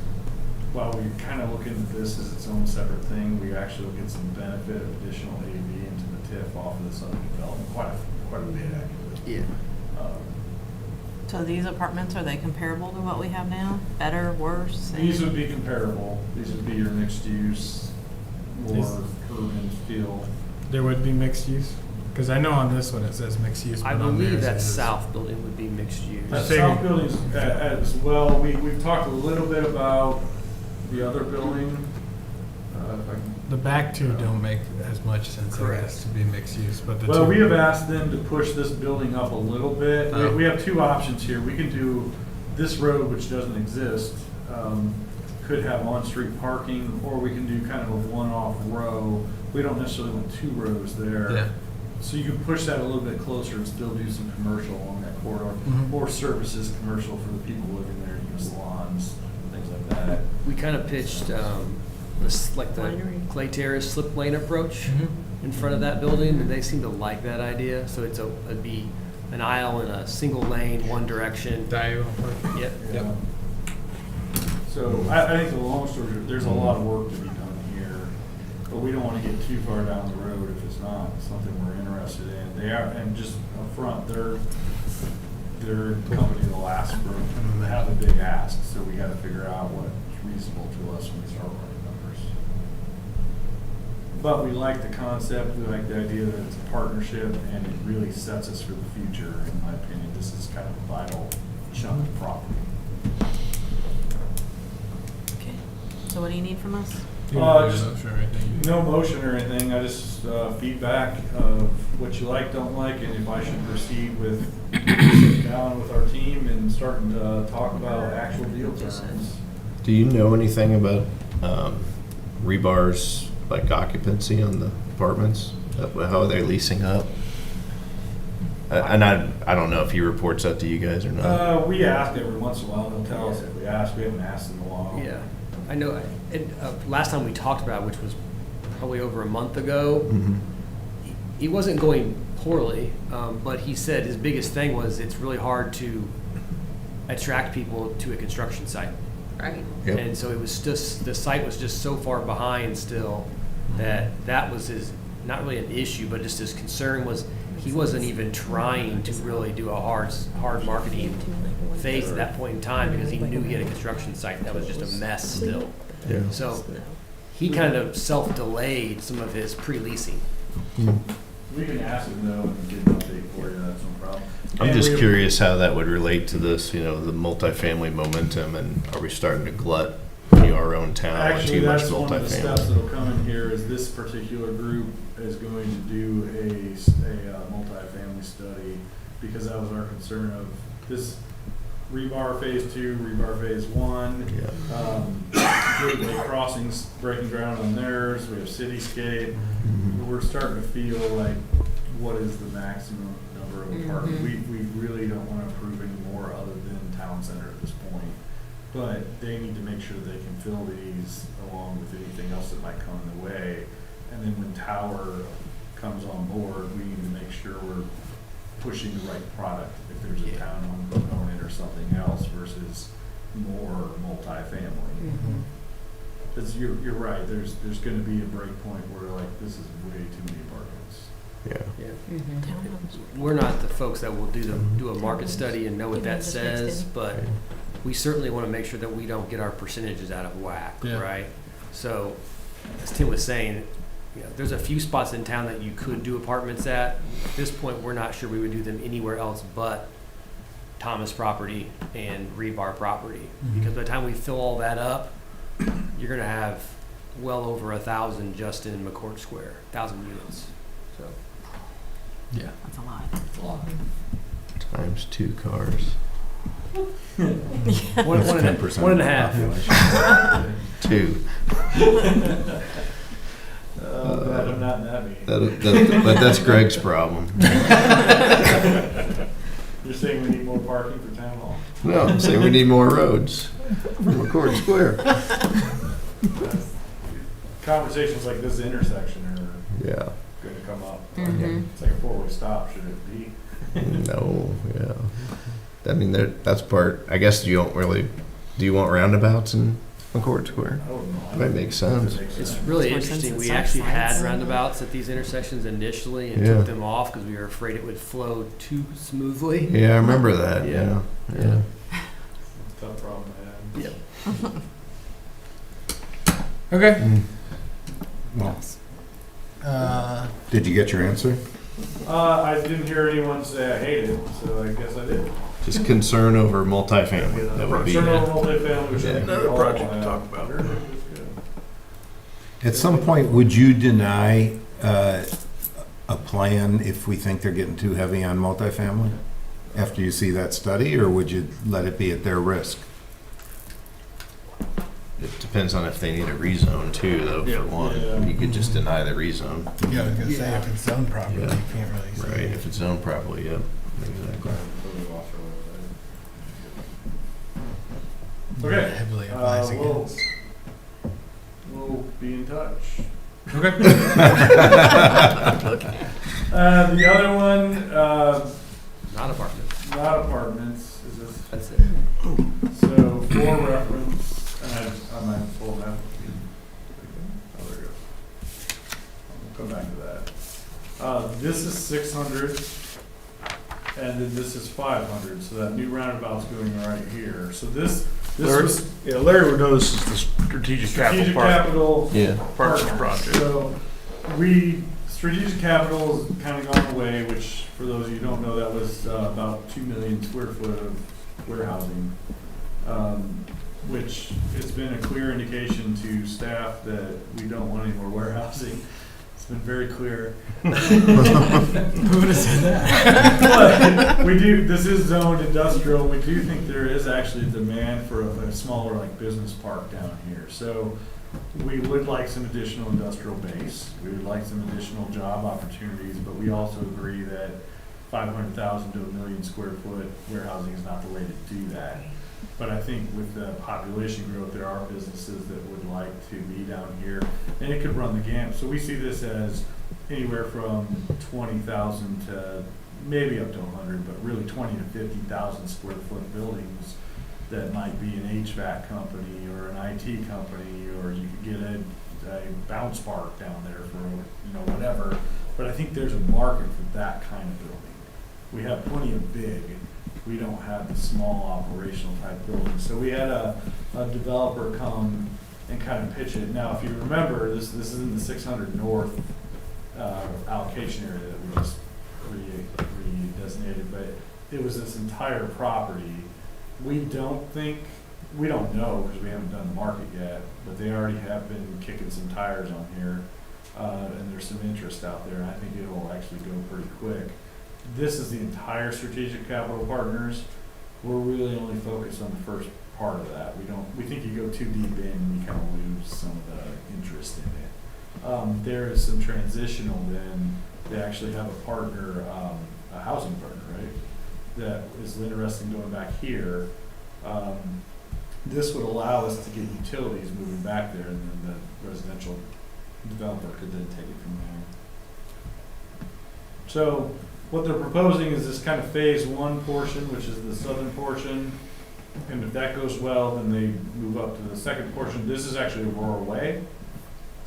while we kind of look into this as its own separate thing, we actually will get some benefit of additional AV into the TIF off of this other development, quite a bit actually. Yeah. So these apartments, are they comparable to what we have now? Better, worse? same? These would be comparable. These would be your mixed use, more urban feel. there would be mixed use? Because I know on this one it says mixed use. I but on believe theirs that it is- south building would be mixed use. The figured- south buildings as well, we've talked a little bit about the other building. If I can- The back two don't make as much sense, I Correct. guess, to be mixed use, but the two. Well, we have asked them to push this building up a little bit. Oh. We have 2 options here. We can do this road, which doesn't exist, could have on-street parking, or we can do kind of a one-off row. We don't necessarily want 2 rows there. Yeah. So you can push that a little bit closer and still do some commercial along that corridor, Mhm. or services commercial for the people living there, salons, things like that. We kind of pitched, like the Winery. Clay Terrace slip lane approach Mhm. in front of that building, and they seem to like that idea. So it'd be an aisle in a single lane, one direction. Diagonal parking. Yep. Yep. So I think the long story, short, there's a lot of work to be done here, but we don't want to get too far down the road if it's not something we're interested in. They are, and just up front, their company will ask for, have a big ask, so we got to figure out what's reasonable to us when we start running numbers. But we like the concept, we like the idea that it's a partnership, and it really sets us for the future, in my opinion. This is kind of a vital chunk of property. Okay, so what do you need from us? You don't need a Just motion or anything. no motion or anything, I just feedback of what you like, don't like, and if I should proceed with sitting down with our team and starting to talk about actual deal terms. Do you know anything about Rebar's like occupancy on the apartments? How are they leasing up? And I don't know if he reports that to you guys or not. We ask every once in a while, they'll tell us if we ask, we haven't asked in a while. Yeah, I know. Last time we talked about it, which was probably over a month ago, Mhm. he wasn't going poorly, but he said his biggest thing was it's really hard to attract people to a construction site. Right. Yep. And so it was just, the site was just so far behind still that was his, not really an issue, but just his concern was he wasn't even trying to really do a hard marketing phase at that point in time because he knew he had a construction site that was just a mess still. Yeah. So he kind of self-delayed some of his pre-leasing. Mm. We can ask them though and get an update for you, that's no problem. I'm And just we- curious how that would relate to this, you know, the multifamily momentum, and are we starting to glut our own town with Actually, too much that's one of the steps multifamily? that'll come in here, is this particular group is going to do a multifamily study, because that was our concern of this rebar phase 2, rebar phase 1. Yeah. Gateway Crossings breaking ground on theirs, we have Cityscape. Mhm. We're starting to feel like, what is the maximum number of apartments? We really don't want to approve any more other than Town Center at this point. But they need to make sure they can fill these along with anything else that might come in the way. And then when Tower comes on board, we need to make sure we're pushing the right product. If there's a town-owned component or something else versus more multifamily. Because you're right, there's gonna be a break point where like, this is way too many apartments. Yeah. Mm-hmm. We're not the folks that will do a market study and know what that says, but we certainly want to make sure that we don't get our percentages out of whack, Yeah. right? So, as Tim was saying, you know, there's a few spots in town that you could do apartments at. At this point, we're not sure we would do them anywhere else but Thomas property and Rebar property. Because by the time we fill all that up, you're going to have well over 1,000 just in McCord Square, 1,000 units. So. Yeah. That's a lot. Times 2 cars. One and a 10% one and a of the half. 2. Oh, God, I'm not in that meeting. But that's Greg's problem. You're saying we need more parking for town hall? No, I'm saying we need more roads for McCord Square. Conversations like this intersection are Yeah. gonna come up. Mhm. It's like a four-way stop, should it be? No, yeah. I mean, that's part, I guess you don't really, do you want roundabouts in McCord Square? I don't know. Might make sense. It's really Makes more sense interesting. in We stop actually had signs. roundabouts at these intersections initially and Yeah. took them off because we were afraid it would flow too smoothly. Yeah, I remember that, Yeah. yeah. Tough problem to have. Yeah. Okay. Well, Uh, did you get your answer? I didn't hear anyone say I hate it, so I guess I did. Just concern over multifamily, that would be. Concern over multifamily, which I Yeah. think we Another all project to have. talk about. Very good, good. At some point, would you deny a plan if we think they're getting too heavy on multifamily? After you see that study, or would you let it be at their risk? It depends on if they need a rezone too, though, Yeah. for one. Yeah. You could just deny the rezone. yeah, I was gonna say, if it's zoned properly, Yeah. you can't really say. Right, if it's zoned properly, yep, exactly. Okay. Heavily advise We'll against. be in touch. Okay. The other one, Not apartments. not apartments, is this, That's it. so for reference, and I might pull that. Oh, there it goes. We'll come back to that. This is 600, and then this is 500, so that new roundabout's going right here. So this Larry, was yeah, Larry would know this is the strategic strategic capital capital Yeah. partners project. So strategic capital has kind of gone away, which for those of you who don't know, that was about 2 million square foot of warehousing, which has been a clear indication to staff that we don't want any more warehousing. It's been very clear. Who would have said that? But we do, this is zoned industrial. We do think there is actually a demand for a smaller like business park down here. So we would like some additional industrial base. We would like some additional job opportunities, but we also agree that 500,000 to 1 million square foot warehousing is not the way to do that. But I think with the population growth, there are businesses that would like to be down here, and it could run the gamut. So we see this as anywhere from 20,000 to maybe up to 100, but really 20 to 50,000 square foot buildings that might be an HVAC company or an IT company, or you could get a bounce park down there for whatever. But I think there's a market for that kind of building. We have plenty of big. We don't have the small operational type buildings. So we had a developer come and kind of pitch it. Now, if you remember, this is in the 600 North allocation area that we just re-designated, but it was this entire property. We don't know, because we haven't done the market yet, but they already have been kicking some tires on here, and there's some interest out there, and I think it'll actually go pretty quick. This is the entire strategic capital partners. We're really only focused on the first part of that. We think you go too deep in, and you kind of lose some of the interest in it. There is some transitional then. They actually have a partner, a housing partner, right? That is interested in going back here. This would allow us to get utilities moving back there, and then the residential developer could then take it from there. So what they're proposing is this kind of phase one portion, which is the southern portion. And if that goes well, then they move up to the second portion. This is actually Aurora Way.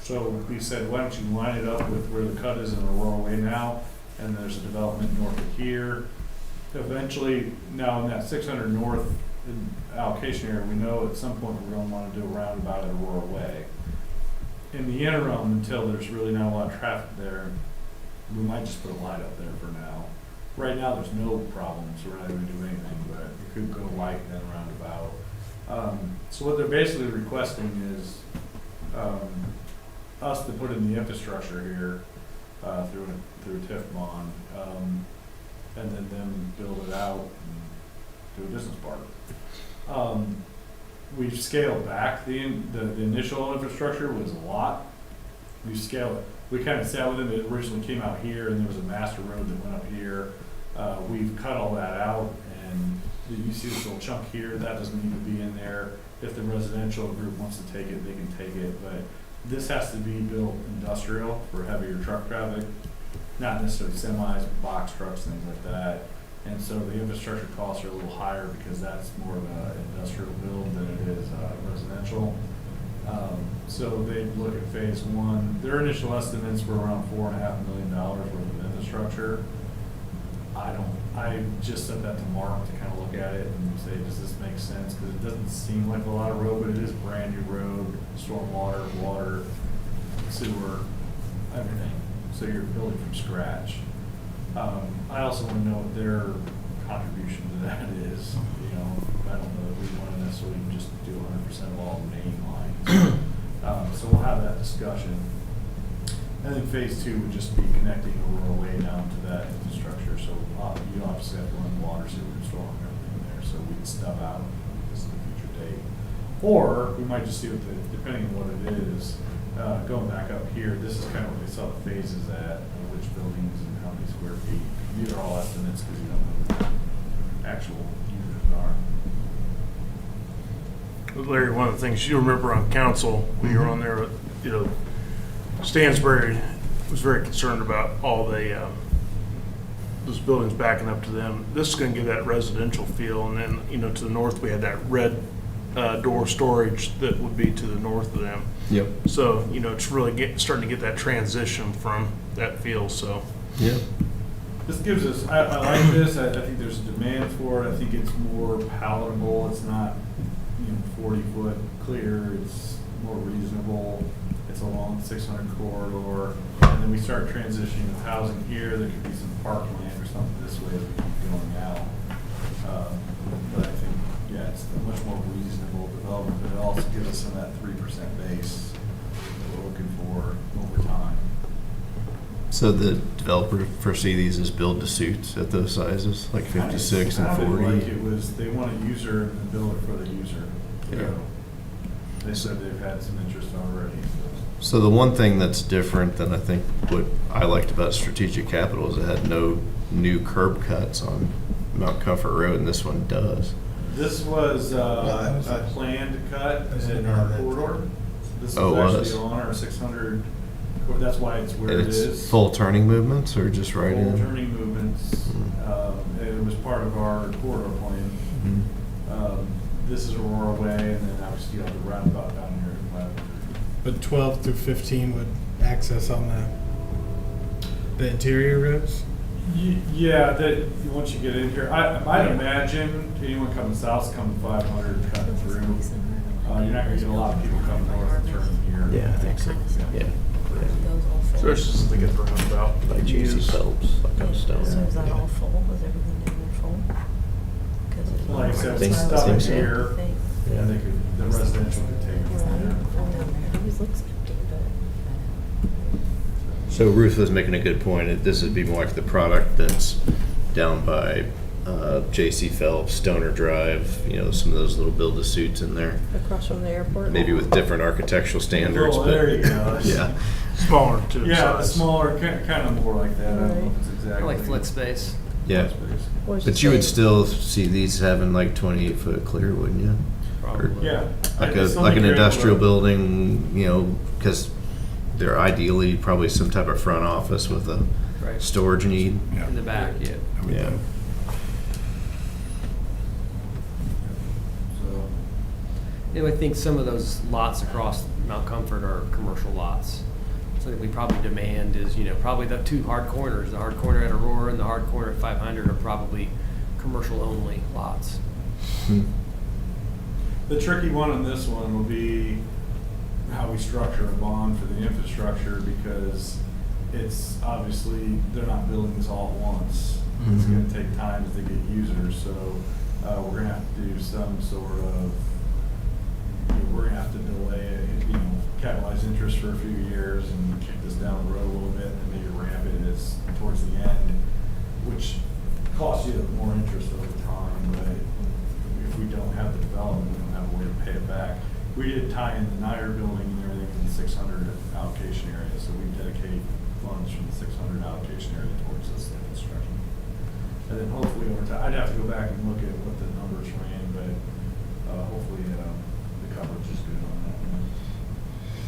So we said, why don't you line it up with where the cut is in Aurora Way now, and there's a development north of here. Eventually, now in that 600 north allocation area, we know at some point we're going to want to do a roundabout at Aurora Way. In the interim, until there's really not a lot of traffic there, we might just put a light up there for now. Right now, there's no problems. We're not going to do anything, but it could go light and then roundabout. So what they're basically requesting is us to put in the infrastructure here through a TIF bond, and then them build it out and do a business park. We've scaled back the initial infrastructure was a lot. We've scaled it. We kind of sat with them. It originally came out here, and there was a master road that went up here. We've cut all that out, and you see this little chunk here. That doesn't need to be in there. If the residential group wants to take it, they can take it. But this has to be built industrial for heavier truck traffic, not necessarily semis, but box trucks, things like that. And so the infrastructure costs are a little higher because that's more of an industrial build than it is residential. So they look at phase one. Their initial estimates were around $4.5 million worth of infrastructure. I just set that to Mark to kind of look at it and say, does this make sense? Because it doesn't seem like a lot of road, but it is brand new road, stormwater, water, sewer, everything. So you're building from scratch. I also want to know what their contribution to that is. You know, I don't know that we want to necessarily just do 100% of all the main lines. So we'll have that discussion. I think phase two would just be connecting Aurora Way down to that infrastructure. So you obviously have to run water, sewer, and storm, and everything there. So we can stub out this is a future date. Or we might just see what depending on what it is, going back up here, this is kind of what they saw the phases at, which buildings and how many square feet. These are all estimates because you don't know what the actual units are. Larry, one of the things you remember on council, when you were on there, you know, Stansbury was very concerned about all the those buildings backing up to them. This is going to give that residential feel, and then, you know, to the north we had that red door storage that would be to the north of them. Yep. So, you know, it's really starting to get that transition from that feel. So, Yeah. This gives us, I like this. I think there's a demand for it. I think it's more palatable. It's not, 40-foot clear. It's more reasonable. It's a long 600 corridor. And then we start transitioning with housing here. There could be some parkland or something this way as we keep going out. But I think, yeah, it's a much more reasonable development, but it also gives us some of that 3% base that we're looking for over time. So the developer foresee these as build to suits at those sizes, like 56 and 40? Like it was, they want a user and build it for the user. Yeah. They said they've had some interest already. So the one thing that's different than I think what I liked about strategic capital is it had no new curb cuts on Mount Comfort Road, and this one does. This was a planned cut in our corridor. This was actually on our 600, that's why it's where it It's is. full turning movements or just right Full in? turning movements. It was part of our corridor plan. Mhm. This is Aurora Way, and then obviously you have the roundabout down here in Lavender. But 12 through 15 would access on the interior roads? Yeah, that once you get in here, I'd imagine anyone coming south is coming 500 cutting through. You're not going to get a lot of people coming north and turning here. Yeah, I think so. Yeah. So especially since they get the roundabout. Like J.C. Use- Phelps, like on Stone. So is that all full? Is everything in there full? 'Cause it- Like I said, think- stuff think in so. here, Think. and they could, the residential could take it from there. It always looks empty, but. So Ruth was making a good point. This would be more like the product that's down by J.C. Phelps, Stoner Drive, some of those little build-a-suits in there. Across from the airport. Maybe with different architectural standards, Oh, but there you go. yeah. Smaller too. Yeah, the size. smaller, kind of more like that. I don't know if it's exactly. Like flex space. Yeah. But you would still see these having like 28-foot clear, wouldn't you? Probably. Yeah. Like It's like an something industrial creative. building, because they're ideally probably some type of front office with a Right. storage need. Yeah. In the back, yeah. Yeah. So, And I think some of those lots across Mount Comfort are commercial lots. So that we probably demand is, probably the two hard corners, the hard corner at Aurora and the hard corner at 500 are probably commercial only lots. Hmm. the tricky one on this one will be how we structure a bond for the infrastructure, because it's obviously, they're not building this all at once. It's Mhm. gonna take time as they get users, so, we're gonna have to do some sort of, we're gonna have to delay it, capitalize interest for a few years and kick this down the road a little bit, and maybe ramp it as towards the end, which costs you more interest over time, but if we don't have the development, we don't have a way to pay it back. We did tie in the Nyer building and everything in the 600 allocation area, so we dedicate funds from the 600 allocation area towards this construction. And then hopefully over time, I'd have to go back and look at what the numbers ran, but hopefully the coverage is good on that one.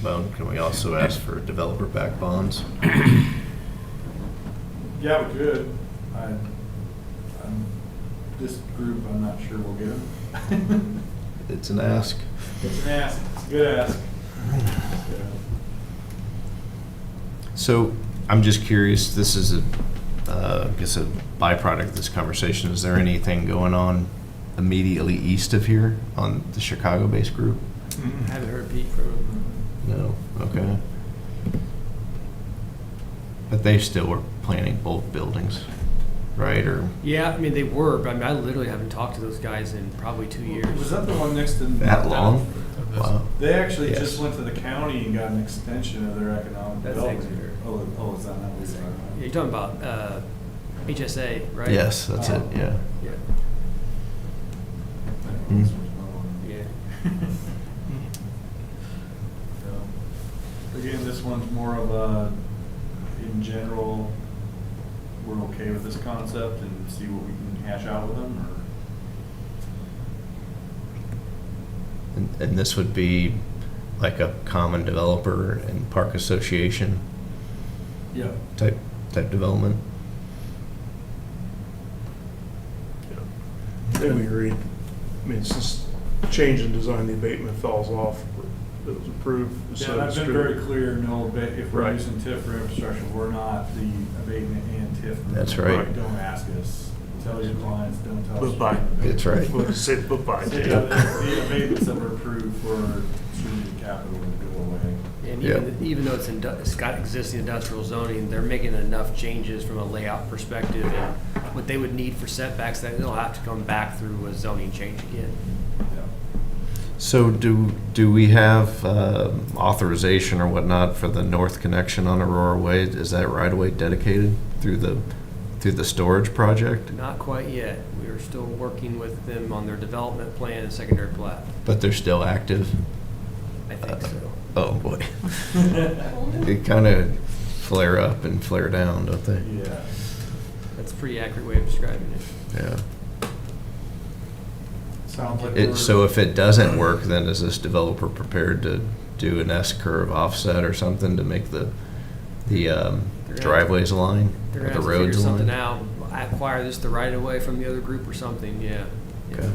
Well, can we also ask for developer-backed bonds? Yeah, we could. This group, I'm not sure we'll get them. It's an ask. It's an ask, it's a good ask. So I'm just curious, this is I guess a byproduct of this conversation. Is there anything going on immediately east of here on the Chicago-based group? I haven't heard Pete from them. No, okay. But they still were planning both buildings, right? Or Yeah, I mean, they were, but I literally haven't talked to those guys in probably 2 years. Was that the one next to? that long? Wow. They actually Yes. just went to the county and got an extension of their economic That's development. Exeter. Oh, is that not what you're talking Yeah, you're talking about HSA, right? Yes, that's it, yeah. Yeah. about? Hmm. Yeah. So, again, this one's more of a, in general, we're okay with this concept and see what we can hash out with them, or? And this would be like a common developer and park association Yeah. type development? And we agreed. I mean, since change in design, the abatement falls off. It was approved. Yeah, so and I've it's been true. very clear, no, if we're Right. using TIF for infrastructure, we're not the abatement and TIF. That's right. Don't ask us. Tell your clients, don't tell us. Bye-bye. That's right. We'll just say bye-bye. So, yeah, the abatements that were approved for strategic capital would go away. And Yeah. even though it's got existing industrial zoning, they're making enough changes from a layout perspective and what they would need for setbacks that they'll have to come back through a zoning change again. Yeah. So do we have authorization or whatnot for the north connection on Aurora Way? Is that right away dedicated through the storage project? Not quite yet. We are still working with them on their development plan and secondary plat. But they're still active? I think so. Oh, boy. They kind of flare up and flare down, don't they? Yeah. That's a pretty accurate way of describing it. Yeah. Sounds like So if it doesn't work, then is this developer prepared to do an S-curve offset or something to make the driveways align? They're Or gonna the have to roads figure something align? out, acquire this the right of way from the other group or something, yeah. Okay.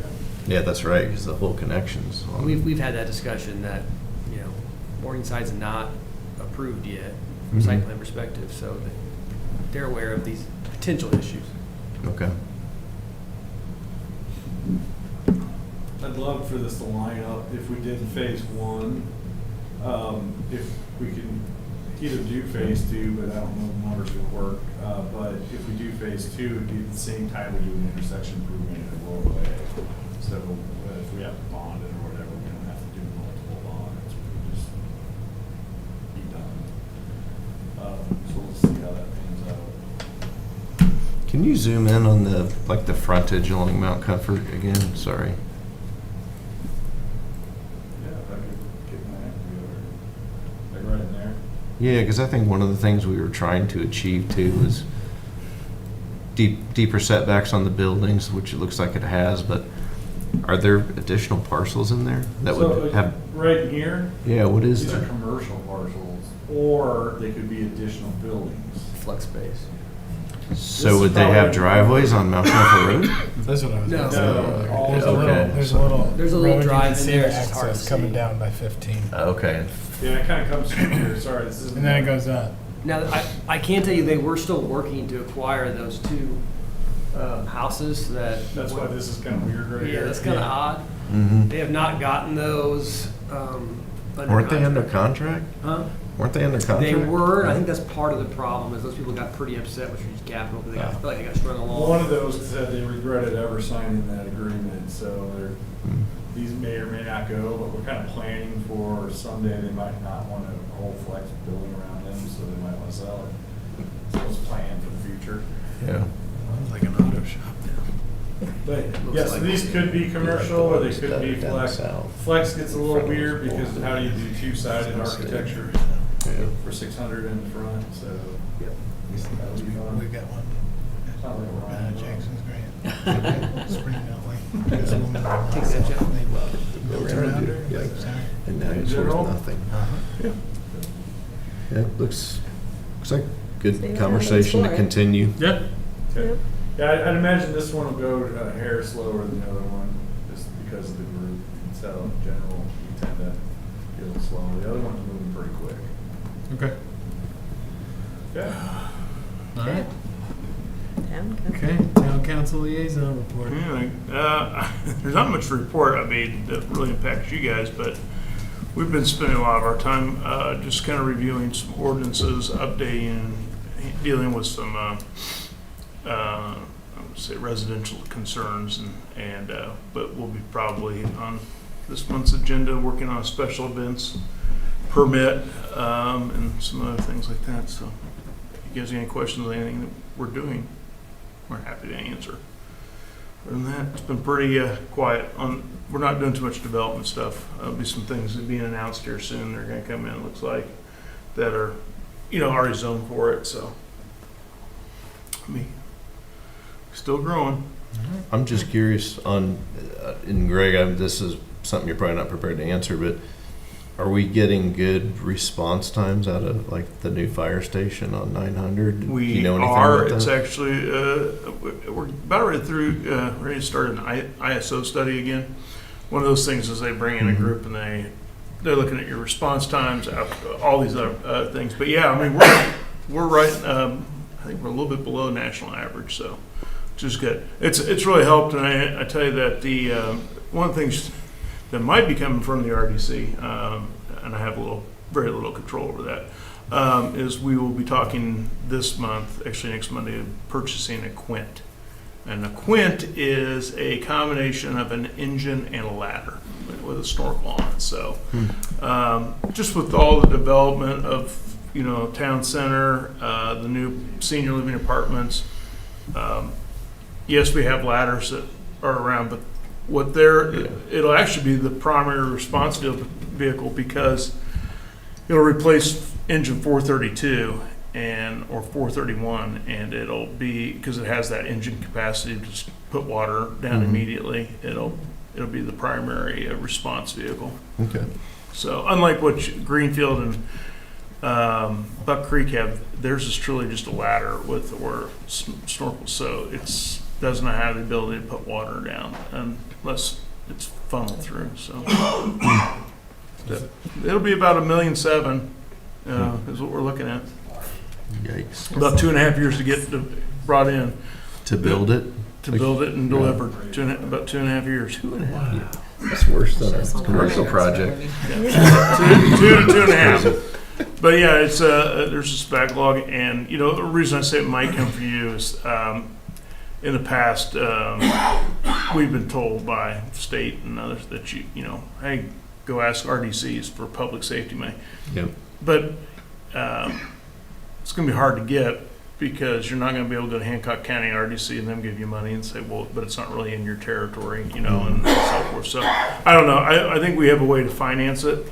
Yeah, that's right, because the whole connection's on. We've had that discussion that, Morningside's not approved yet from a Mhm. site plan perspective, so they're aware of these potential issues. Okay. I'd love for this to line up if we did phase one, if we can either do phase 2, but I don't know if the numbers will work. But if we do phase 2, it'd be at the same time we do an intersection improvement in a rural way. So if we have to bond it or whatever, we don't have to do multiple bonds. We can just be done. So we'll see how that pans out. Can you zoom in on the frontage along Mount Comfort again? Sorry. Yeah, if I could get my act together. Like right in there. Yeah, because I think one of the things we were trying to achieve too was deeper setbacks on the buildings, which it looks like it has, but are there additional parcels in there that would have? Right in here, Yeah, what is these are that? commercial parcels, or they could be additional buildings. Flex space. So would they have driveways on Mount Comfort Road? That's what I was No. gonna say earlier. No. There's a Okay. little There's a little road you drive can in see there, the it's just hard to access coming see. down by 15. Okay. Yeah, it kind of comes from here, sorry, this isn't. And then it goes up. Now, I can tell you, they were still working to acquire those two houses that. That's why this is kind of weird right here. Yeah, that's kind of odd. Mm-hmm. They have not gotten those. Weren't they under contract? Huh? Weren't they under contract? They were, and I think that's part of the problem, is those people got pretty upset with Street Capital, because they got, I feel like they got strung along. One of those said they regretted ever signing that agreement, so these may or may not go, but we're kind of planning for someday they might not want a whole flex building around them, so they might want to sell it. So let's plan for the future. Yeah. Sounds like an auto shop now. But yes, these could be commercial or they could be Down flex. south. Flex gets a little weird because how do you do two-sided architecture Yeah. for 600 in the front, so. That would be fun. We got one. Sounds like a Ryan. Jackson's grant. Spring Valley. This woman Take that, Jeff. they built around her. Yeah. Like, sorry. And now it's General? worth nothing. Uh-huh. Yeah, looks like good Same conversation to as before. continue. Yeah. Yep. Yeah, I'd imagine this one will go a hair slower than the other one, just because of the group. So in general, you tend to get a little slower. The other one's moving pretty quick. Okay. Yeah. All right. Town Okay. Town council liaison report. There's not much to report, I mean, that really impacts you guys, but we've been spending a lot of our time just kind of reviewing some ordinances, updating, dealing with some, I would say residential concerns but we'll be probably on this month's agenda, working on special events permit, and some other things like that. So if you guys have any questions on anything that we're doing, we're happy to answer. Other than that, it's been pretty quiet. We're not doing too much development stuff. There'll be some things that being announced here soon. They're going to come in, it looks like, that are, already zoned for it. So, still growing. I'm just curious on, and Greg, this is something you're probably not prepared to answer, but are we getting good response times out of like the new fire station on 900? Do We you know anything are. about It's that? actually we're about ready to start an ISO study again. One of those things is they bring in a group and they're looking at your response times, all these other things. But yeah, I mean we're right. I think we're a little bit below national average, so which is good. It's really helped, and I tell you that the one of the things that might be coming from the RDC, and I have very little control over that, is we will be talking this month, actually next Monday, purchasing a Quint. And a Quint is a combination of an engine and a ladder with a snorkel on it. So just with all the development of, town center, the new senior living apartments, yes, we have ladders that are around, but it'll actually be the primary response vehicle because it'll replace engine 432 or 431, and it'll be, because it has that engine capacity to just put water down immediately, it'll be the primary response vehicle. Okay. So unlike what Greenfield and Buck Creek have, theirs is truly just a ladder or snorkel, so it does not have the ability to put water down unless it's funneled through. So it'll be about $1.7 million is what we're looking at. Yikes. About 2.5 years to get brought in To build it? to build it and delivered. About 2.5 years. 2.5 years. That's worse than a commercial project. Yeah. 2 to 2.5. But yeah, it's there's this backlog, and you know the reason I say it might come for you is in the past we've been told by state and others that you know, hey, go ask RDCs for public safety money. Yep. But it's going to be hard to get because you're not going to be able to go to Hancock County RDC and them give you money and say, well, but it's not really in your territory, you know, and so forth. So I don't know. I think we have a way to finance it.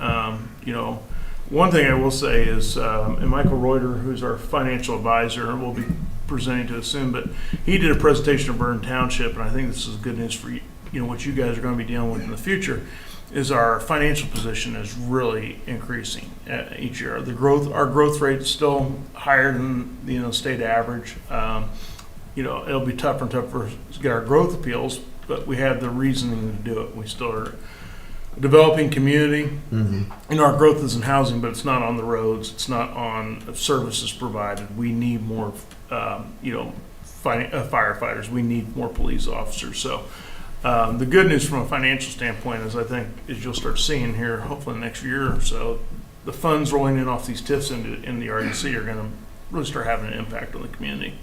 You know, one thing I will say is, and Michael Reuter, who's our financial advisor, will be presenting to us soon, but he did a presentation of Bern Township, and I think this is good news for you know, what you guys are going to be dealing with in the future. Is our financial position is really increasing each year. Our growth rate is still higher than you know state average. You know, it'll be tougher and tougher to get our growth appeals, but we have the reasoning to do it. We still are a developing community. You know, our growth is in housing, but it's not on the roads. It's not on services provided. We need more, you know, firefighters. We need more police officers. So. The good news from a financial standpoint is I think as you'll start seeing here, hopefully in the next year or so, the funds rolling in off these TIFs in the RDC are going to really start having an impact on the community.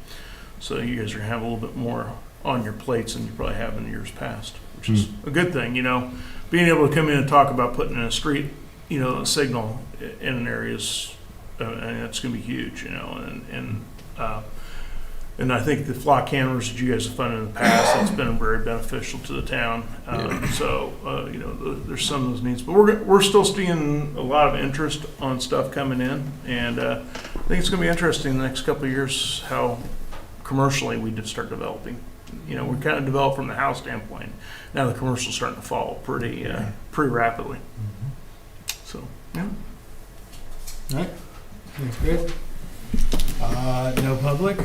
So you guys are going to have a little bit more on your plates than you probably have in years past, which is a good thing. You know, being able to come in and talk about putting in a street, you know, a signal in an area is, and that's going to be huge, you know, and I think the flock cameras that you guys have funded in the past, that's been very beneficial to the town. So, you know, there's some of those needs. But we're still seeing a lot of interest on stuff coming in. And I think it's going to be interesting in the next couple of years how commercially we did start developing. You know, we kind of developed from the house standpoint. Now the commercial's starting to follow pretty rapidly. So, yeah. All right, that's good. No public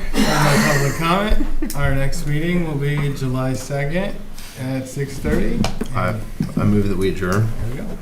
comment. Our next meeting will be July 2nd at 6:30. I move that we adjourn. There we go.